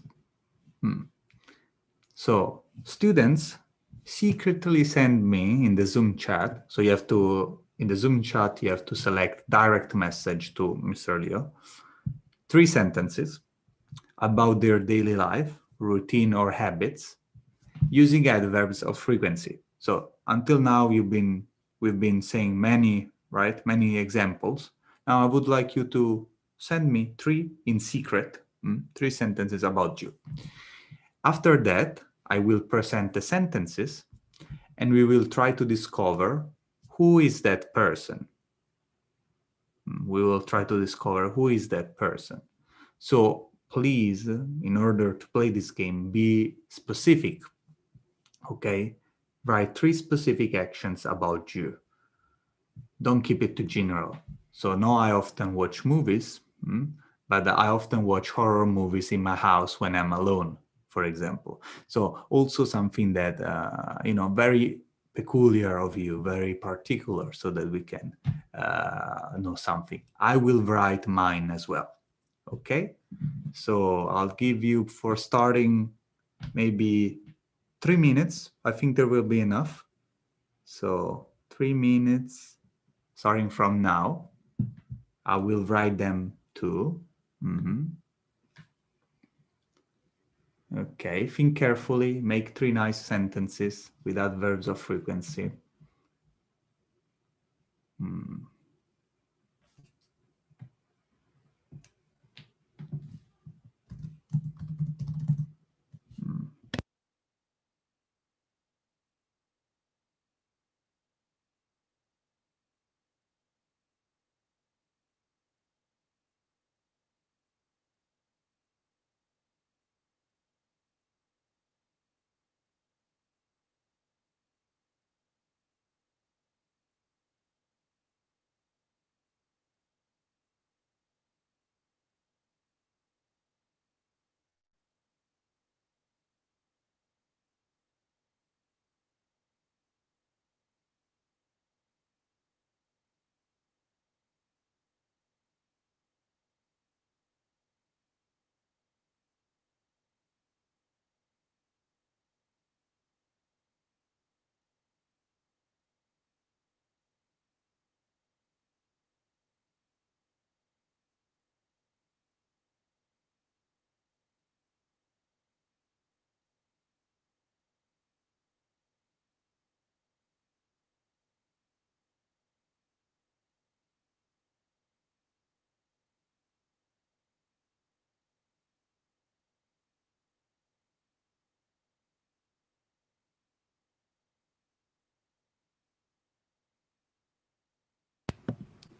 So students secretly send me in the Zoom chat. So you have to, in the Zoom chat, you have to select direct message to Mr. Leo. 3 sentences about their daily life, routine or habits using adverbs of frequency. So until now we've been saying many examples. Now I would like you to send me 3 in secret, 3 sentences about you. After that, I will present the sentences and we will try to discover who is that person. We will try to discover who is that person. So please, in order to play this game, be specific, okay? Write 3 specific actions about you. Don't keep it too general. So no, I often watch movies, but I often watch horror movies in my house when I'm alone, for example. So also something that, very peculiar of you, very particular, so that we can know something. I will write mine as well, okay? So I'll give you, for starting, maybe 3 minutes. I think there will be enough. So 3 minutes starting from now. I will write them too. Okay, think carefully, make 3 nice sentences with adverbs of frequency.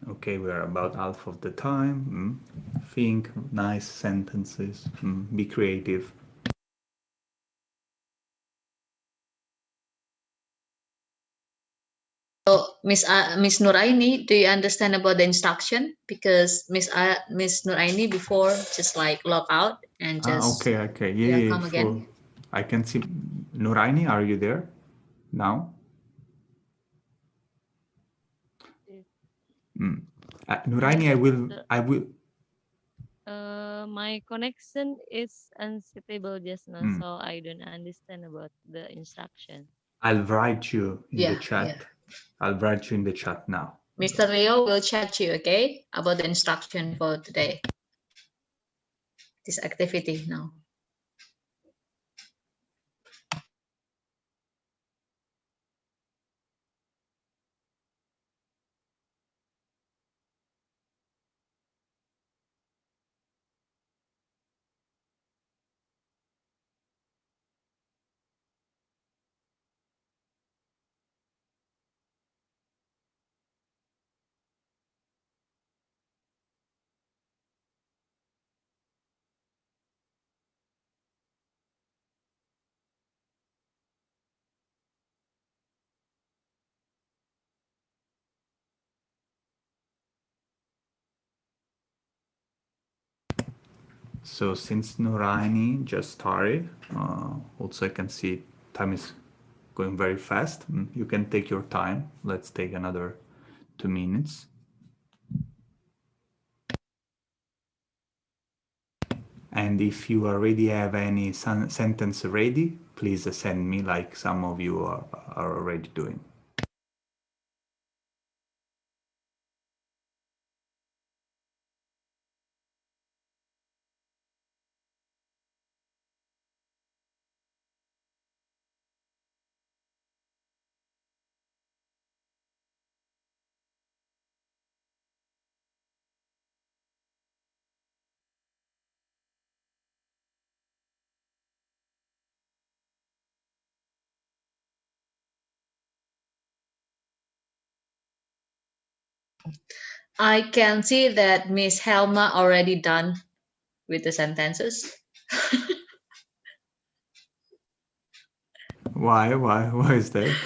Okay, we're about half of the time. Think nice sentences. Be creative. So Miss Nuraini, do you understand about the instruction? Because Miss Nuraini before just like log out and just Okay. Yeah, come again. I can see. Nuraini, are you there now? Nuraini, I will. My connection is unstable just now, so I don't understand about the instruction. I'll write you in the chat. Yeah. I'll write you in the chat now. Mr. Leo will chat you, okay, about the instruction for today. This activity now. So since Noraini just started, also I can see time is going very fast. You can take your time. Let's take another 2 minutes. And if you already have any sentence ready, please send me like some of you are already doing. I can see that Miss Helma already done with the sentences. Why is that?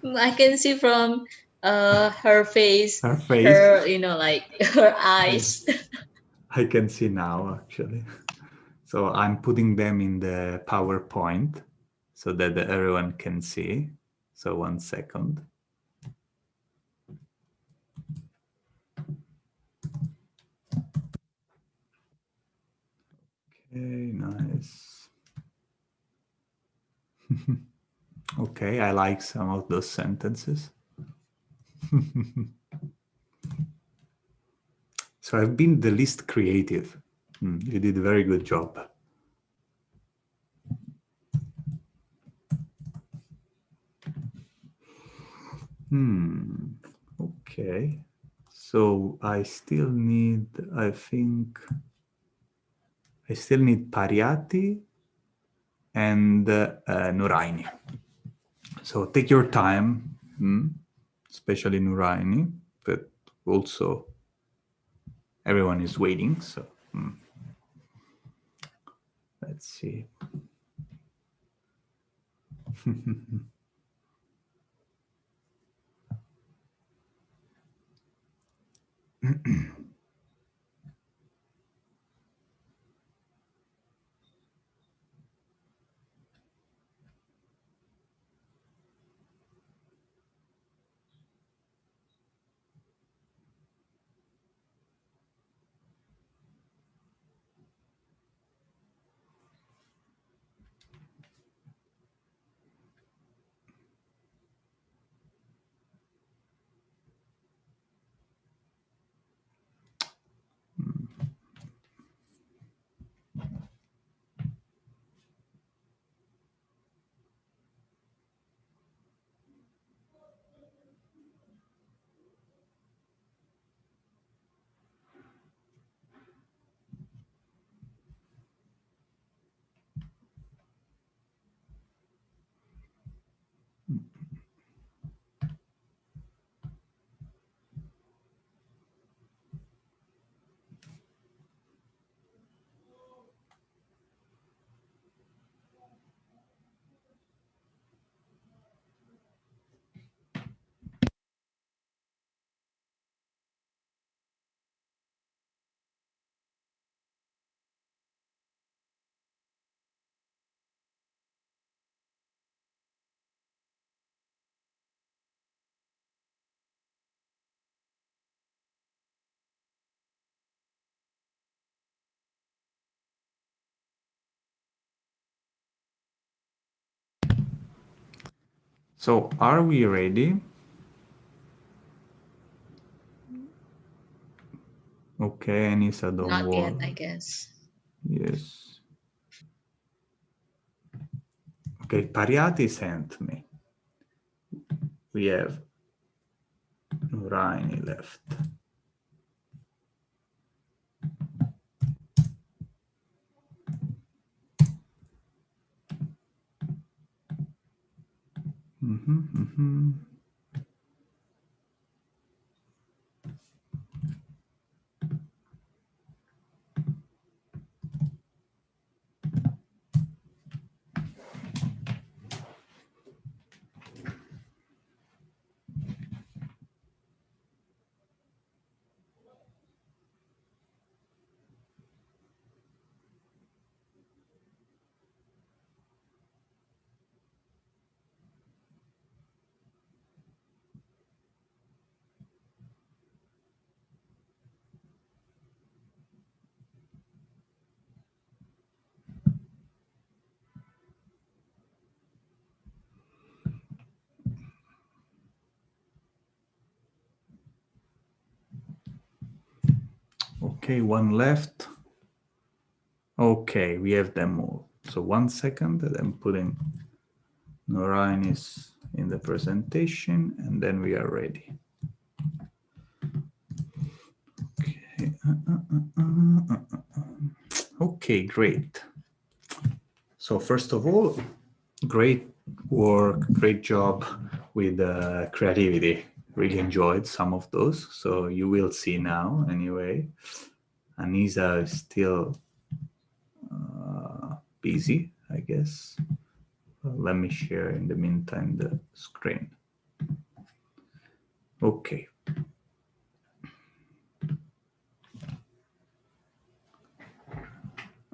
I can see from her face, Her you know, like her eyes. I can see now actually. So I'm putting them in the PowerPoint so that everyone can see. So 1 second. Okay, nice. Okay, I like some of those sentences. So I've been the least creative. You did a very good job. Okay. So I still need, I think, I still need Pariati and Nuraini. So take your time, especially Nuraini, but also everyone is waiting. So let's see. So are we ready? Okay, Anissa, don't Not worry. yet, I guess. Yes. Okay, Pariati sent me. We have Nuraini left. Okay, one left. Okay, we have them all. So 1 second, and I'm putting Nurainis in the presentation, and then we are ready. Okay, okay, great. So first of all, great work, great job with creativity. Really enjoyed some of those. So you will see now anyway. Anisa is still busy, I guess. Let me share in the meantime the screen. Okay.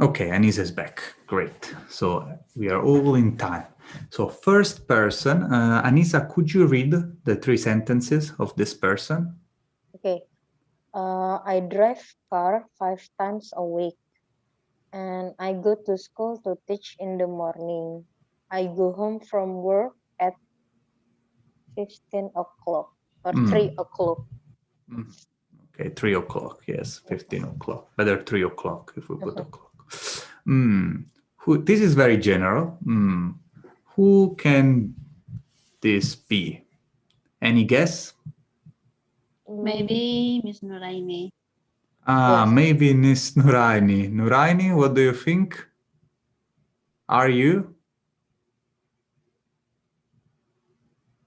Okay, Anisa is back. Great. So we are all in time. So first person, Anisa, could you read the 3 sentences of this person? Okay. I drive car 5 times a week, and I go to school to teach in the morning. I go home from work at 15 o'clock or 3 o'clock. Okay, 3 o'clock. Yes, 15 o'clock. Better 3 o'clock if we put o'clock. This is very general. Who can this be? Any guess? Maybe Miss Nuraini. Yes. Maybe Miss Nuraini. Nuraini, what do you think? Are you?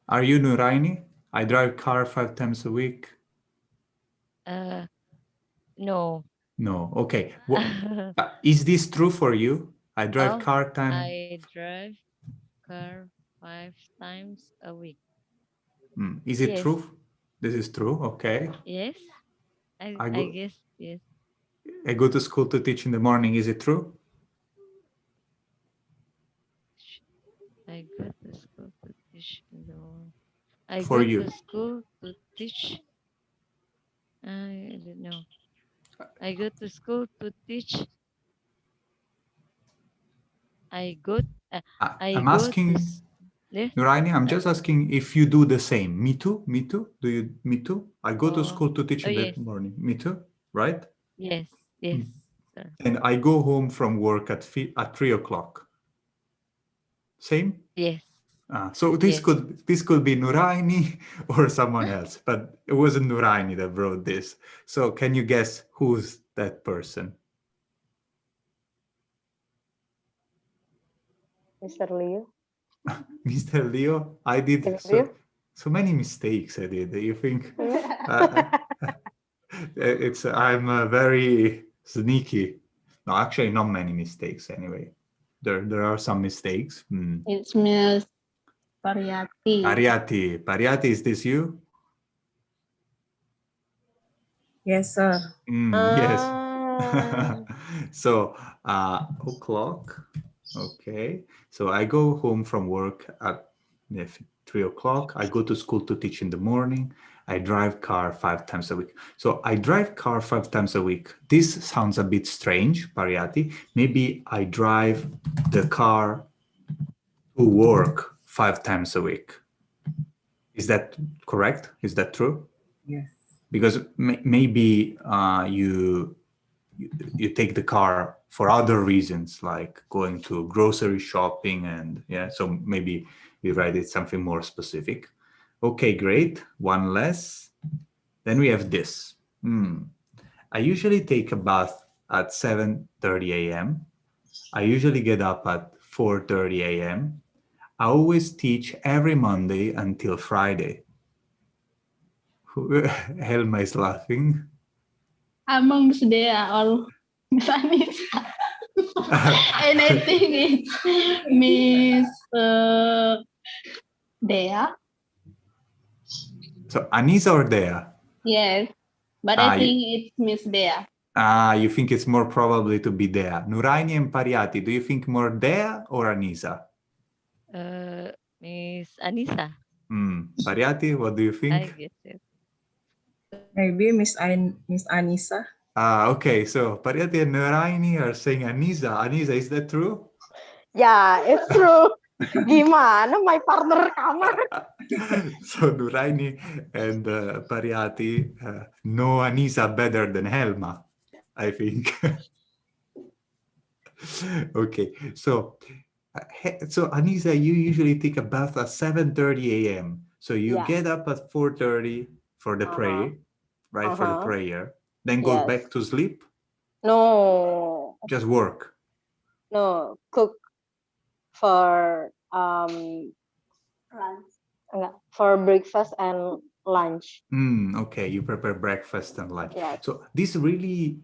Are you Nuraini? I drive car 5 times a week. No. No. Okay. Is this true for you? I drive car time. I drive car 5 times a week. Is it true? This is true. Okay. Yes. I guess yes. I go to school to teach in the morning. Is it true? I go to school to teach in the morning. I For go you. to school to teach. I don't know. I go to school to teach. I'm asking, Nuraini, I'm just asking if you do the same. Me too? Me too? Do you, me too? I go to school to teach in the morning. Me too? Right? Yes, yes. And I go home from work at 3 o'clock. Same? Yes. So this could be Nuraini or someone else, but it wasn't Nuraini that wrote this. So can you guess who's that person? Mr. Leo. Mr. Leo? I did so many mistakes. I did. You think I'm very sneaky? No, actually, not many mistakes. Anyway, there are some mistakes. It's Miss Pariati. Pariati, is this you? Yes, sir. Yes. So o'clock. Okay. So I go home from work at 3 o'clock. I go to school to teach in the morning. I drive car 5 times a week. So I drive car 5 times a week. This sounds a bit strange, Pariati. Maybe I drive the car to work 5 times a week. Is that correct? Is that true? Yes. Because maybe you take the car for other reasons, like going to grocery shopping, and so maybe we write it something more specific. Okay, great. One less. Then we have this. I usually take a bath at 7:30 a.m. I usually get up at 4:30 a.m. I always teach every Monday until Friday. Helma is laughing. Among Miss Dea or Miss Anissa. And I think it's Miss Dea. So Anisa or Dea? Yes, but I think it's Miss Dea. You think it's more probably to be Dea. Nuraini and Pariati, do you think more Dea or Anisa? Miss Anissa. Pariati, what do you think? I guess it. Maybe Miss Anissa. Okay, so Pariati and Nuraini are saying Anisa. Anisa, is that true? Yeah, it's true. Gimana my partner kamar? So Nuraini and Pariati know Anisa better than Helma. I think. Okay, so Anisa, you usually take a bath at 7:30 a.m. So you Yeah. get up at 4:30 for the prayer, right? For the prayer, then go Yes. back to sleep, No, just work. no, cook for for breakfast and lunch. Okay, you prepare breakfast and lunch. Yes. So this really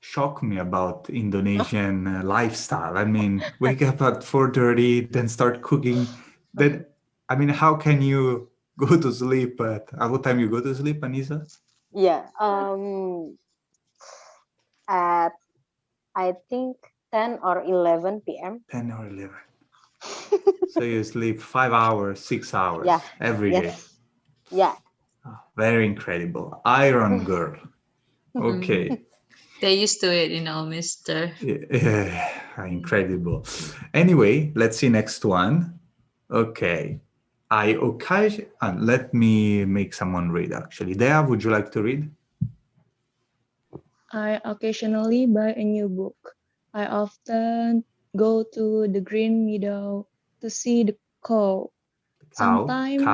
shocked me about Indonesian lifestyle. I mean, wake up at 4:30, then start cooking. Then, I mean, how can you go to sleep at what time you go to sleep, Anisa? Yeah. At I think 10 or 11 p.m. 10 or 11. So you sleep 5 hours, 6 hours Yeah. every day. Yes. Yeah. Very incredible. Iron girl. Okay. They used to it, you know, Mister. Yeah, incredible. Anyway, let's see next one. Okay. I occasion let me make someone read actually. Dea, would you like to read? I occasionally buy a new book. I often go to the green meadow to see the cow. Sometimes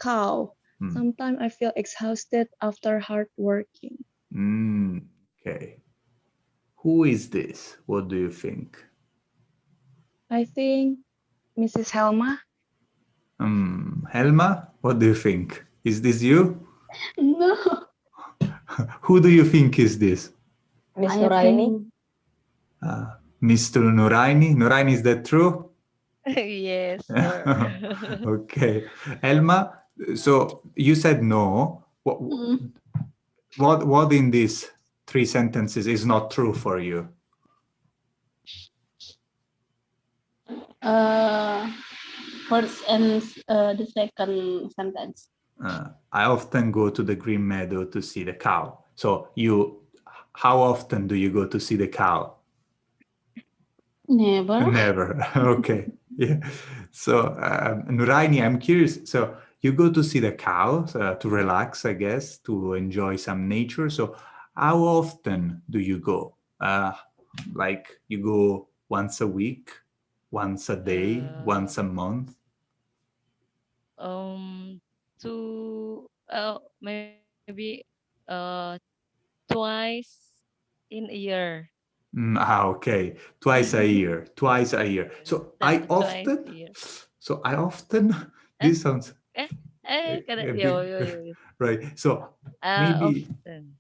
Cow. Sometimes I feel exhausted after hard working. Okay. Who is this? What do you think? I think Mrs. Helma. Helma, what do you think? Is this you? No, Who do you think is this? Miss I Nuraini. think Mr. Nuraini? Nuraini, is that true? Yes, sir. Okay. Elma, so you said no. What in these 3 sentences is not true for you? first and the second sentence. I often go to the green meadow to see the cow. So how often do you go to see the cow? Never. Never. Okay. Yeah. So Nuraini, I'm curious. So you go to see the cow to relax, I guess, to enjoy some nature. So how often do you go? Like you go once a week, once a day, once a month? To maybe twice in a year. Okay, twice a year, twice a year. So I Twice a often, year. so I often, Eh, this sounds a bit, yo. right. So maybe Often.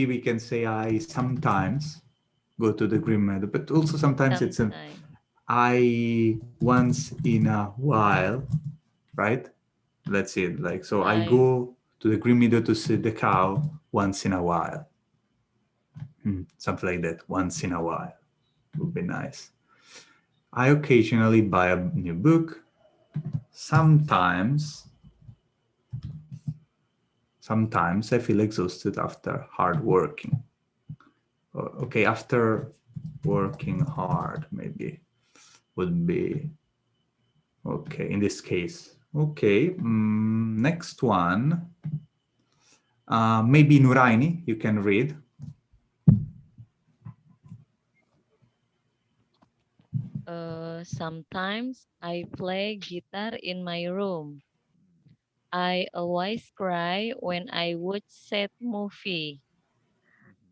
we can say I sometimes go to the green meadow, but also sometimes it's an Sometime. I once in a while, right? Let's see it like so. I I go to the green meadow to see the cow once in a while. Something like that. Once in a while would be nice. I occasionally buy a new book. Sometimes I feel exhausted after hard working. Okay, after working hard, maybe would be okay in this case. Okay, next one. Maybe Nuraini, you can read. sometimes I play guitar in my room. I always cry when I watch sad movie.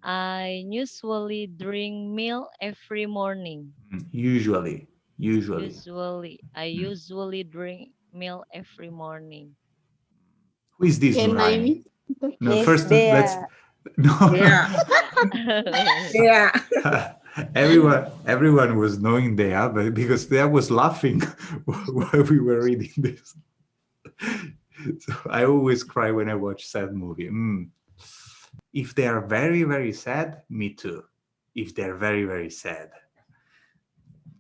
I usually drink milk every morning. Usually. I usually drink milk every morning. Who is this Can I Nuraini? miss? No, Miss first let's Dea. no. Yeah. Yeah. Everyone was knowing Dea, but because Dea was laughing while we were reading this. So I always cry when I watch sad movie. If they are very, very sad, me too. If they're very, very sad.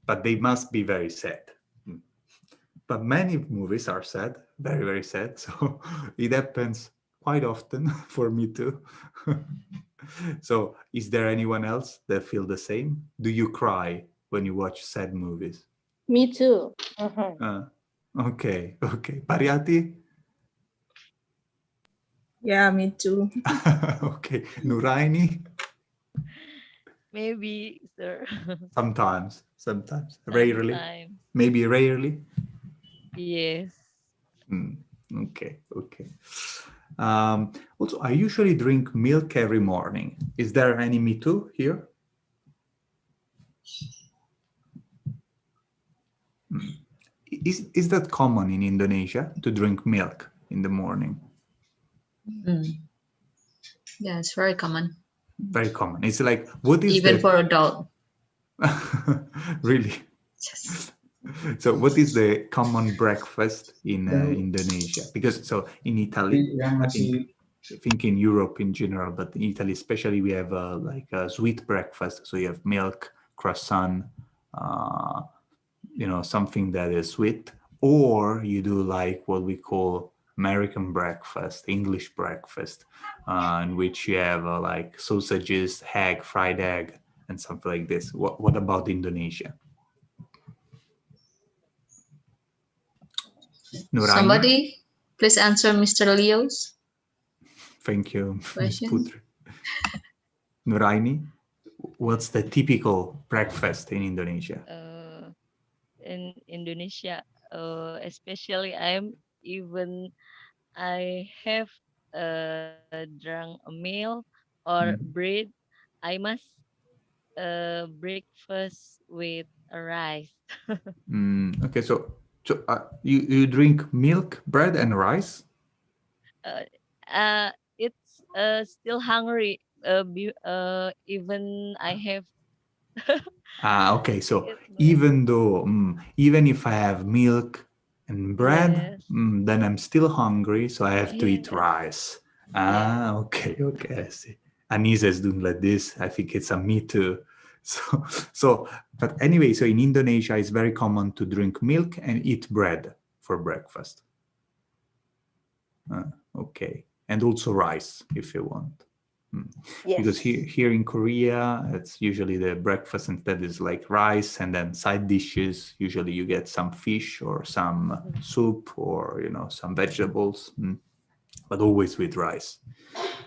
But they must be very sad. But many movies are sad, very, very sad. So it happens quite often for me too. So is there anyone else that feel the same? Do you cry when you watch sad movies? Me too. Okay. Pariati? Yeah, me too. Okay. Nuraini? Maybe, sir. Sometimes, rarely, Sometimes. maybe rarely. Yes. Okay, okay. Also, I usually drink milk every morning. Is there any me too here? Is that common in Indonesia to drink milk in the morning? Yeah, it's very common. Very common. It's like, what is even the... for adult. Really? Yes. So what is the common breakfast in Indonesia? Because so in Italy, I think in Europe in general, but in Italy especially, we have like a sweet breakfast. So you have milk, croissant, uh, something that is sweet, or you do like what we call American breakfast, English breakfast, in which you have like sausages, egg, fried egg, and something like this. What about Indonesia? Nuraini? Somebody please answer Mr. Leo's Thank you, Ms. question. Putri. Nuraini, what's the typical breakfast in Indonesia? In Indonesia, especially I have drunk a meal or bread. I must breakfast with a rice. Okay, so you drink milk, bread, and rice? uh, it's still hungry. Even I have. Okay, so It, even if I have milk and bread, yes. then I'm still hungry, so I have to eat Yes. rice. Yeah. Okay, I see. Anisa is doing like this. I think it's a me too. So, but anyway, so in Indonesia, it's very common to drink milk and eat bread for breakfast. Okay, and also rice if you want. Yes. Because here in Korea, it's usually the breakfast instead is like rice and then side dishes. Usually you get some fish or some soup or some vegetables, but always with rice.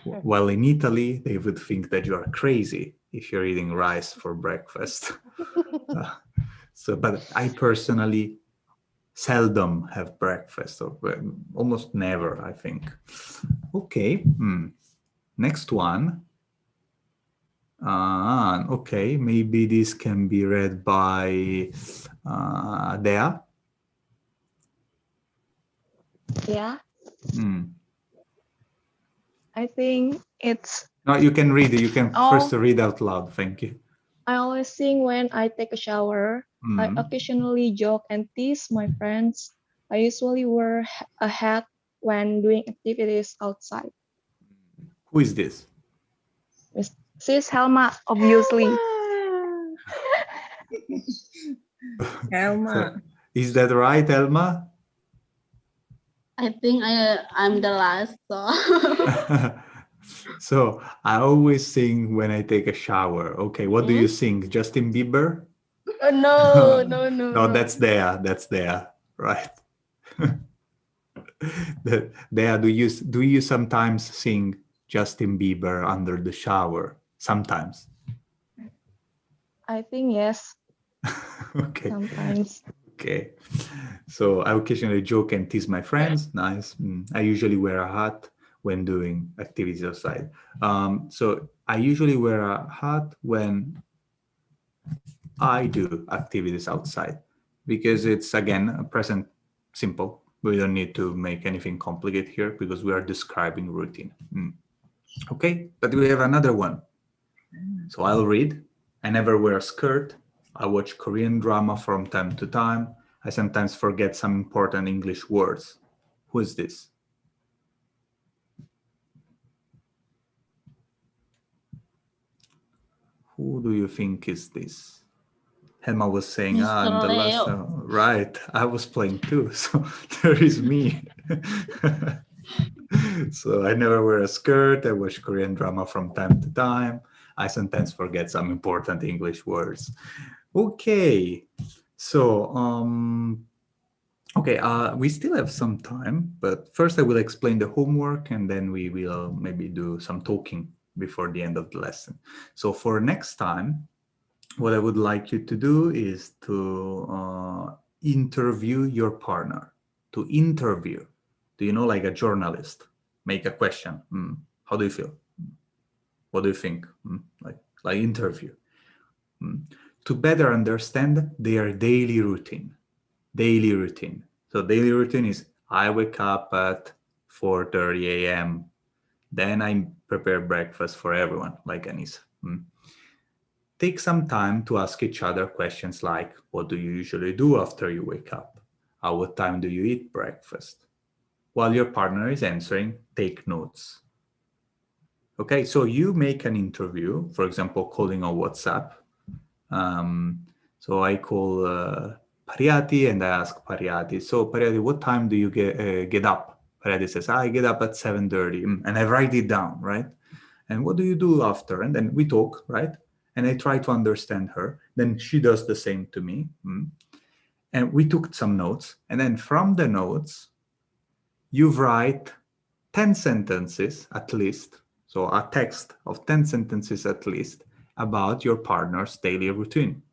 While in Italy, they would think that you are crazy if you're eating rice for breakfast. But I personally seldom have breakfast, or almost never, I think. Okay. Next one. Okay, maybe this can be read by Dea. Yeah. I think it's... No, you can read it. You can first read out loud. Thank you. I always sing when I take a shower. I occasionally joke and tease my friends. I usually wear a hat when doing activities outside. Who is this? Sis Helma, obviously. Helma. So, is that right, Elma? I think I'm the last. So So I always sing when I take a shower. Okay, what do you sing? Justin Bieber? no. No, that's Dea. That's Dea. Right. Dea, do you sometimes sing Justin Bieber under the shower? Sometimes. I think yes. Okay. Sometimes. Okay. So I occasionally joke and tease my friends. Nice. I usually wear a hat when doing activities outside. So I usually wear a hat when I do activities outside because it's, again, a present simple. We don't need to make anything complicated here because we are describing routine. Okay, but we have another one. So I'll read. I never wear a skirt. I watch Korean drama from time to time. I sometimes forget some important English words. Who is this? Who do you think is this? Helma was saying, Mr. I'm the last. Leo. Right, I was playing too, so there is me. So I never wear a skirt. I watch Korean drama from time to time. I sometimes forget some important English words. Okay, so okay, we still have some time, but first I will explain the homework and then we will maybe do some talking before the end of the lesson. So for next time, what I would like you to do is to interview your partner. To interview. Do you know, like a journalist? Make a question. How do you feel? What do you think? Like interview. To better understand their daily routine. Daily routine. So daily routine is I wake up at 4:30 a.m. Then I prepare breakfast for everyone, like Anis. Take some time to ask each other questions like, what do you usually do after you wake up? At what time do you eat breakfast? While your partner is answering, take notes. Okay, so you make an interview, for example, calling on WhatsApp. So I call Pariati and I ask Pariati, so Pariati, what time do you get up? Pariati says, I get up at 7:30, and I write it down, right? And what do you do after? And then we talk, right? And I try to understand her. Then she does the same to me. And we took some notes. And then from the notes, you write 10 sentences at least. So a text of 10 sentences at least about your partner's daily routine.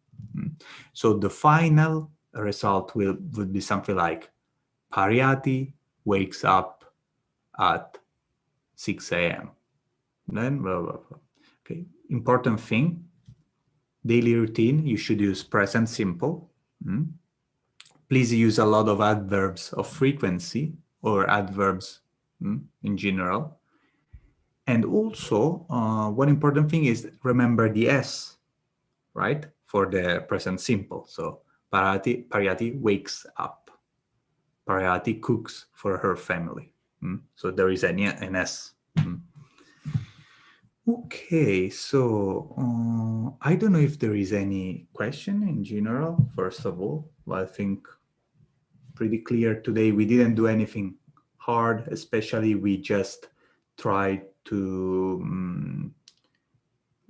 So the final result would be something like Pariati wakes up at 6 a.m. Then blah, blah, blah. Okay, important thing, daily routine, you should use present simple. Please use a lot of adverbs of frequency or adverbs in general. And also, one important thing is remember the S, right? For the present simple. So Pariati wakes up. Pariati cooks for her family. So there is an S. Okay, so I don't know if there is any question in general. First of all, I think pretty clear today. We didn't do anything hard, especially we just tried to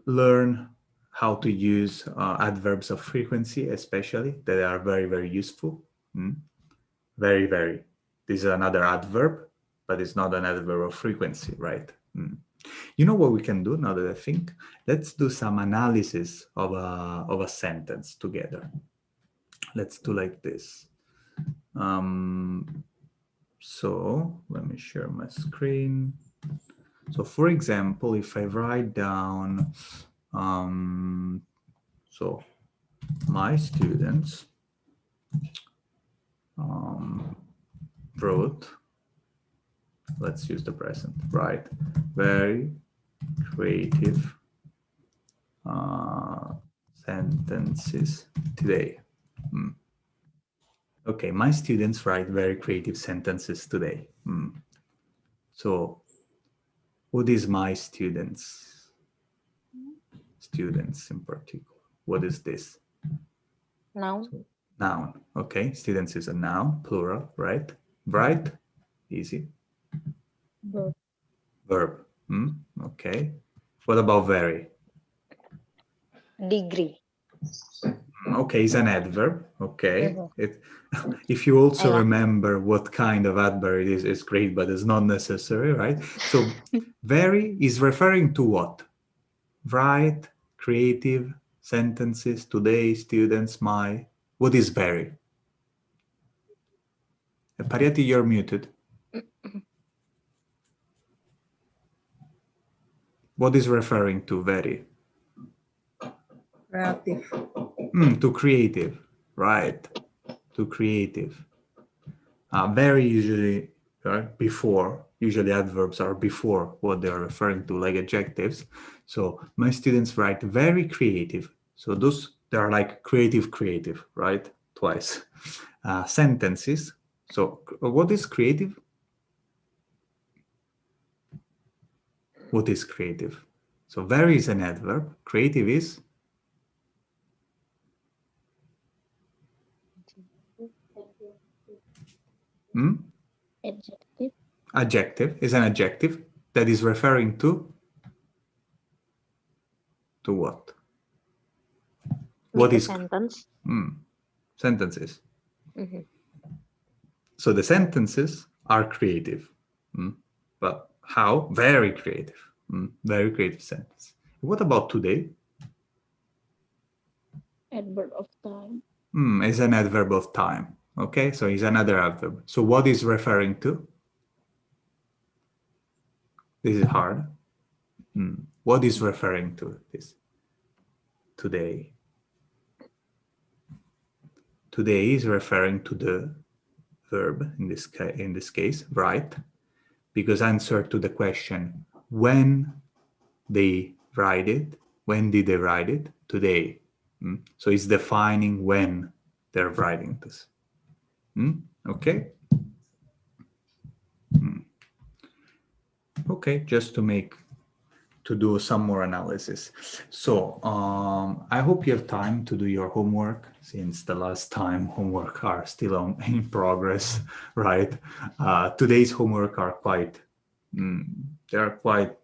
learn how to use adverbs of frequency, especially that are very, very useful. Very, very. This is another adverb, but it's not an adverb of frequency, right? You know what we can do now that I think? Let's do some analysis of a sentence together. Let's do like this. So let me share my screen. So for example, if I write down, so my students wrote, let's use the present, right? Very creative sentences today. Okay, my students write very creative sentences today. So what is my students? Students in particular. What is this? Noun. So, noun. Okay, students is a noun, plural, right? Bright, easy. Verb. Verb. Okay. What about very? Degree. Okay, it's an adverb. Okay. If you also remember what kind of adverb it is, it's great, but it's not necessary, right? So very is referring to what? Write, creative, sentences, today, students, my. What is very? Pariati, you're muted. What is referring to very? Creative. To creative, right? To creative. Very usually before, usually adverbs are before what they are referring to, like adjectives. So my students write very creative. So those, they are like creative, right? Twice. Sentences. So what is creative? What is creative? So very is an adverb. Creative is? Adjective. Adjective is an adjective that is referring to what? What is sentence? Sentences. So the sentences are creative. But how? Very creative. Very creative sentence. What about today? Adverb of time. Is an adverb of time. Okay, so it's another adverb. So what is referring to? This is hard. What is referring to this? Today. Today is referring to the verb in this case, right? Because answer to the question, when they write it, when did they write it? Today. So it's defining when they're writing this. Okay. Okay, just to do some more analysis. So I hope you have time to do your homework, since the last time homework are still in progress, right? Today's homework are they're quite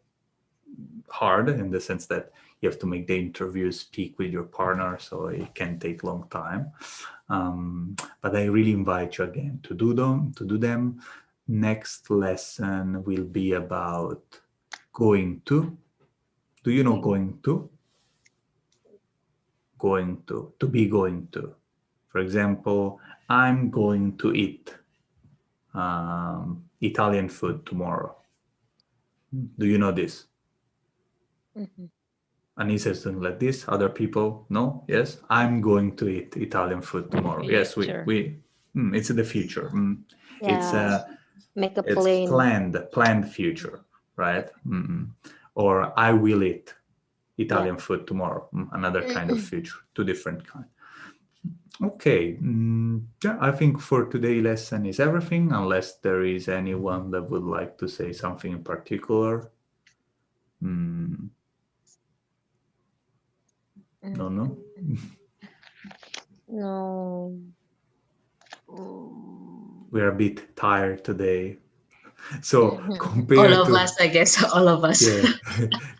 hard, in the sense that you have to make the interview, speak with your partner, so it can take a long time. But I really invite you again to do them. Next lesson will be about going to. Do you know going to? Going to be going to. For example, I'm going to eat Italian food tomorrow. Do you know this? And he says something like this. Other people, no? Yes, I'm going to eat Italian food tomorrow. Yes, we it's in the future. It's make a it's planned future, right? Or I will eat Italian food tomorrow. Another kind of future, two different kinds. Okay, yeah, I think for today's lesson is everything, unless there is anyone that would like to say something in particular. No. No. We're a bit tired today. So compared all of us, I guess, all of us. Yeah,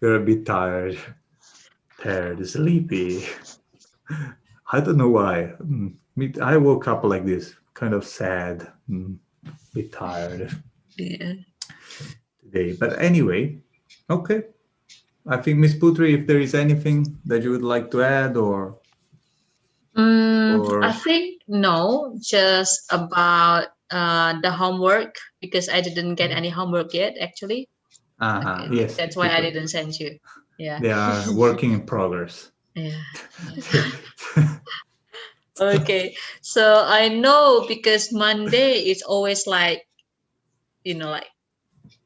we're a bit tired, sleepy. I don't know why. I woke up like this, kind of sad, bit tired today. But anyway, okay. I think, Miss Putri, if there is anything that you would like to add, or I think no, just about the homework, because I didn't get any homework yet, actually. Yes, that's why I didn't send you. Yeah, they are working in progress. Yeah. Okay, so I know, because Monday is always like, like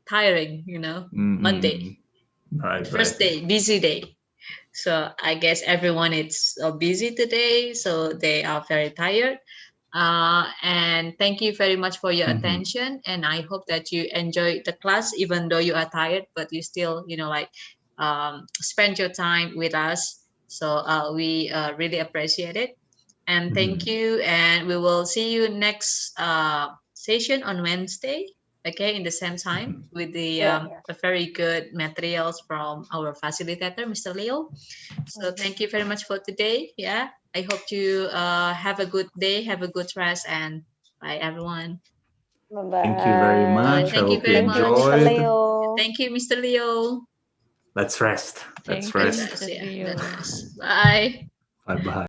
tiring, Monday, Right, first day, busy day. So I guess everyone is busy today, so they are very tired. And thank you very much for your attention, and I hope that you enjoy the class, even though you are tired, but you still spend your time with us. So we really appreciate it, and thank you, and we will see you next session on Wednesday, okay, in the same time, with the very good materials from our facilitator, Mr. Leo. So thank you very much for today. Yeah, I hope you have a good day, have a good rest, and bye, everyone. Bye-bye. Thank you very much. Thank I you hope very you much. enjoyed. Thank you, Mr. Leo. Let's rest. Thank Let's you, rest. Mr. Leo. Bye. Bye-bye.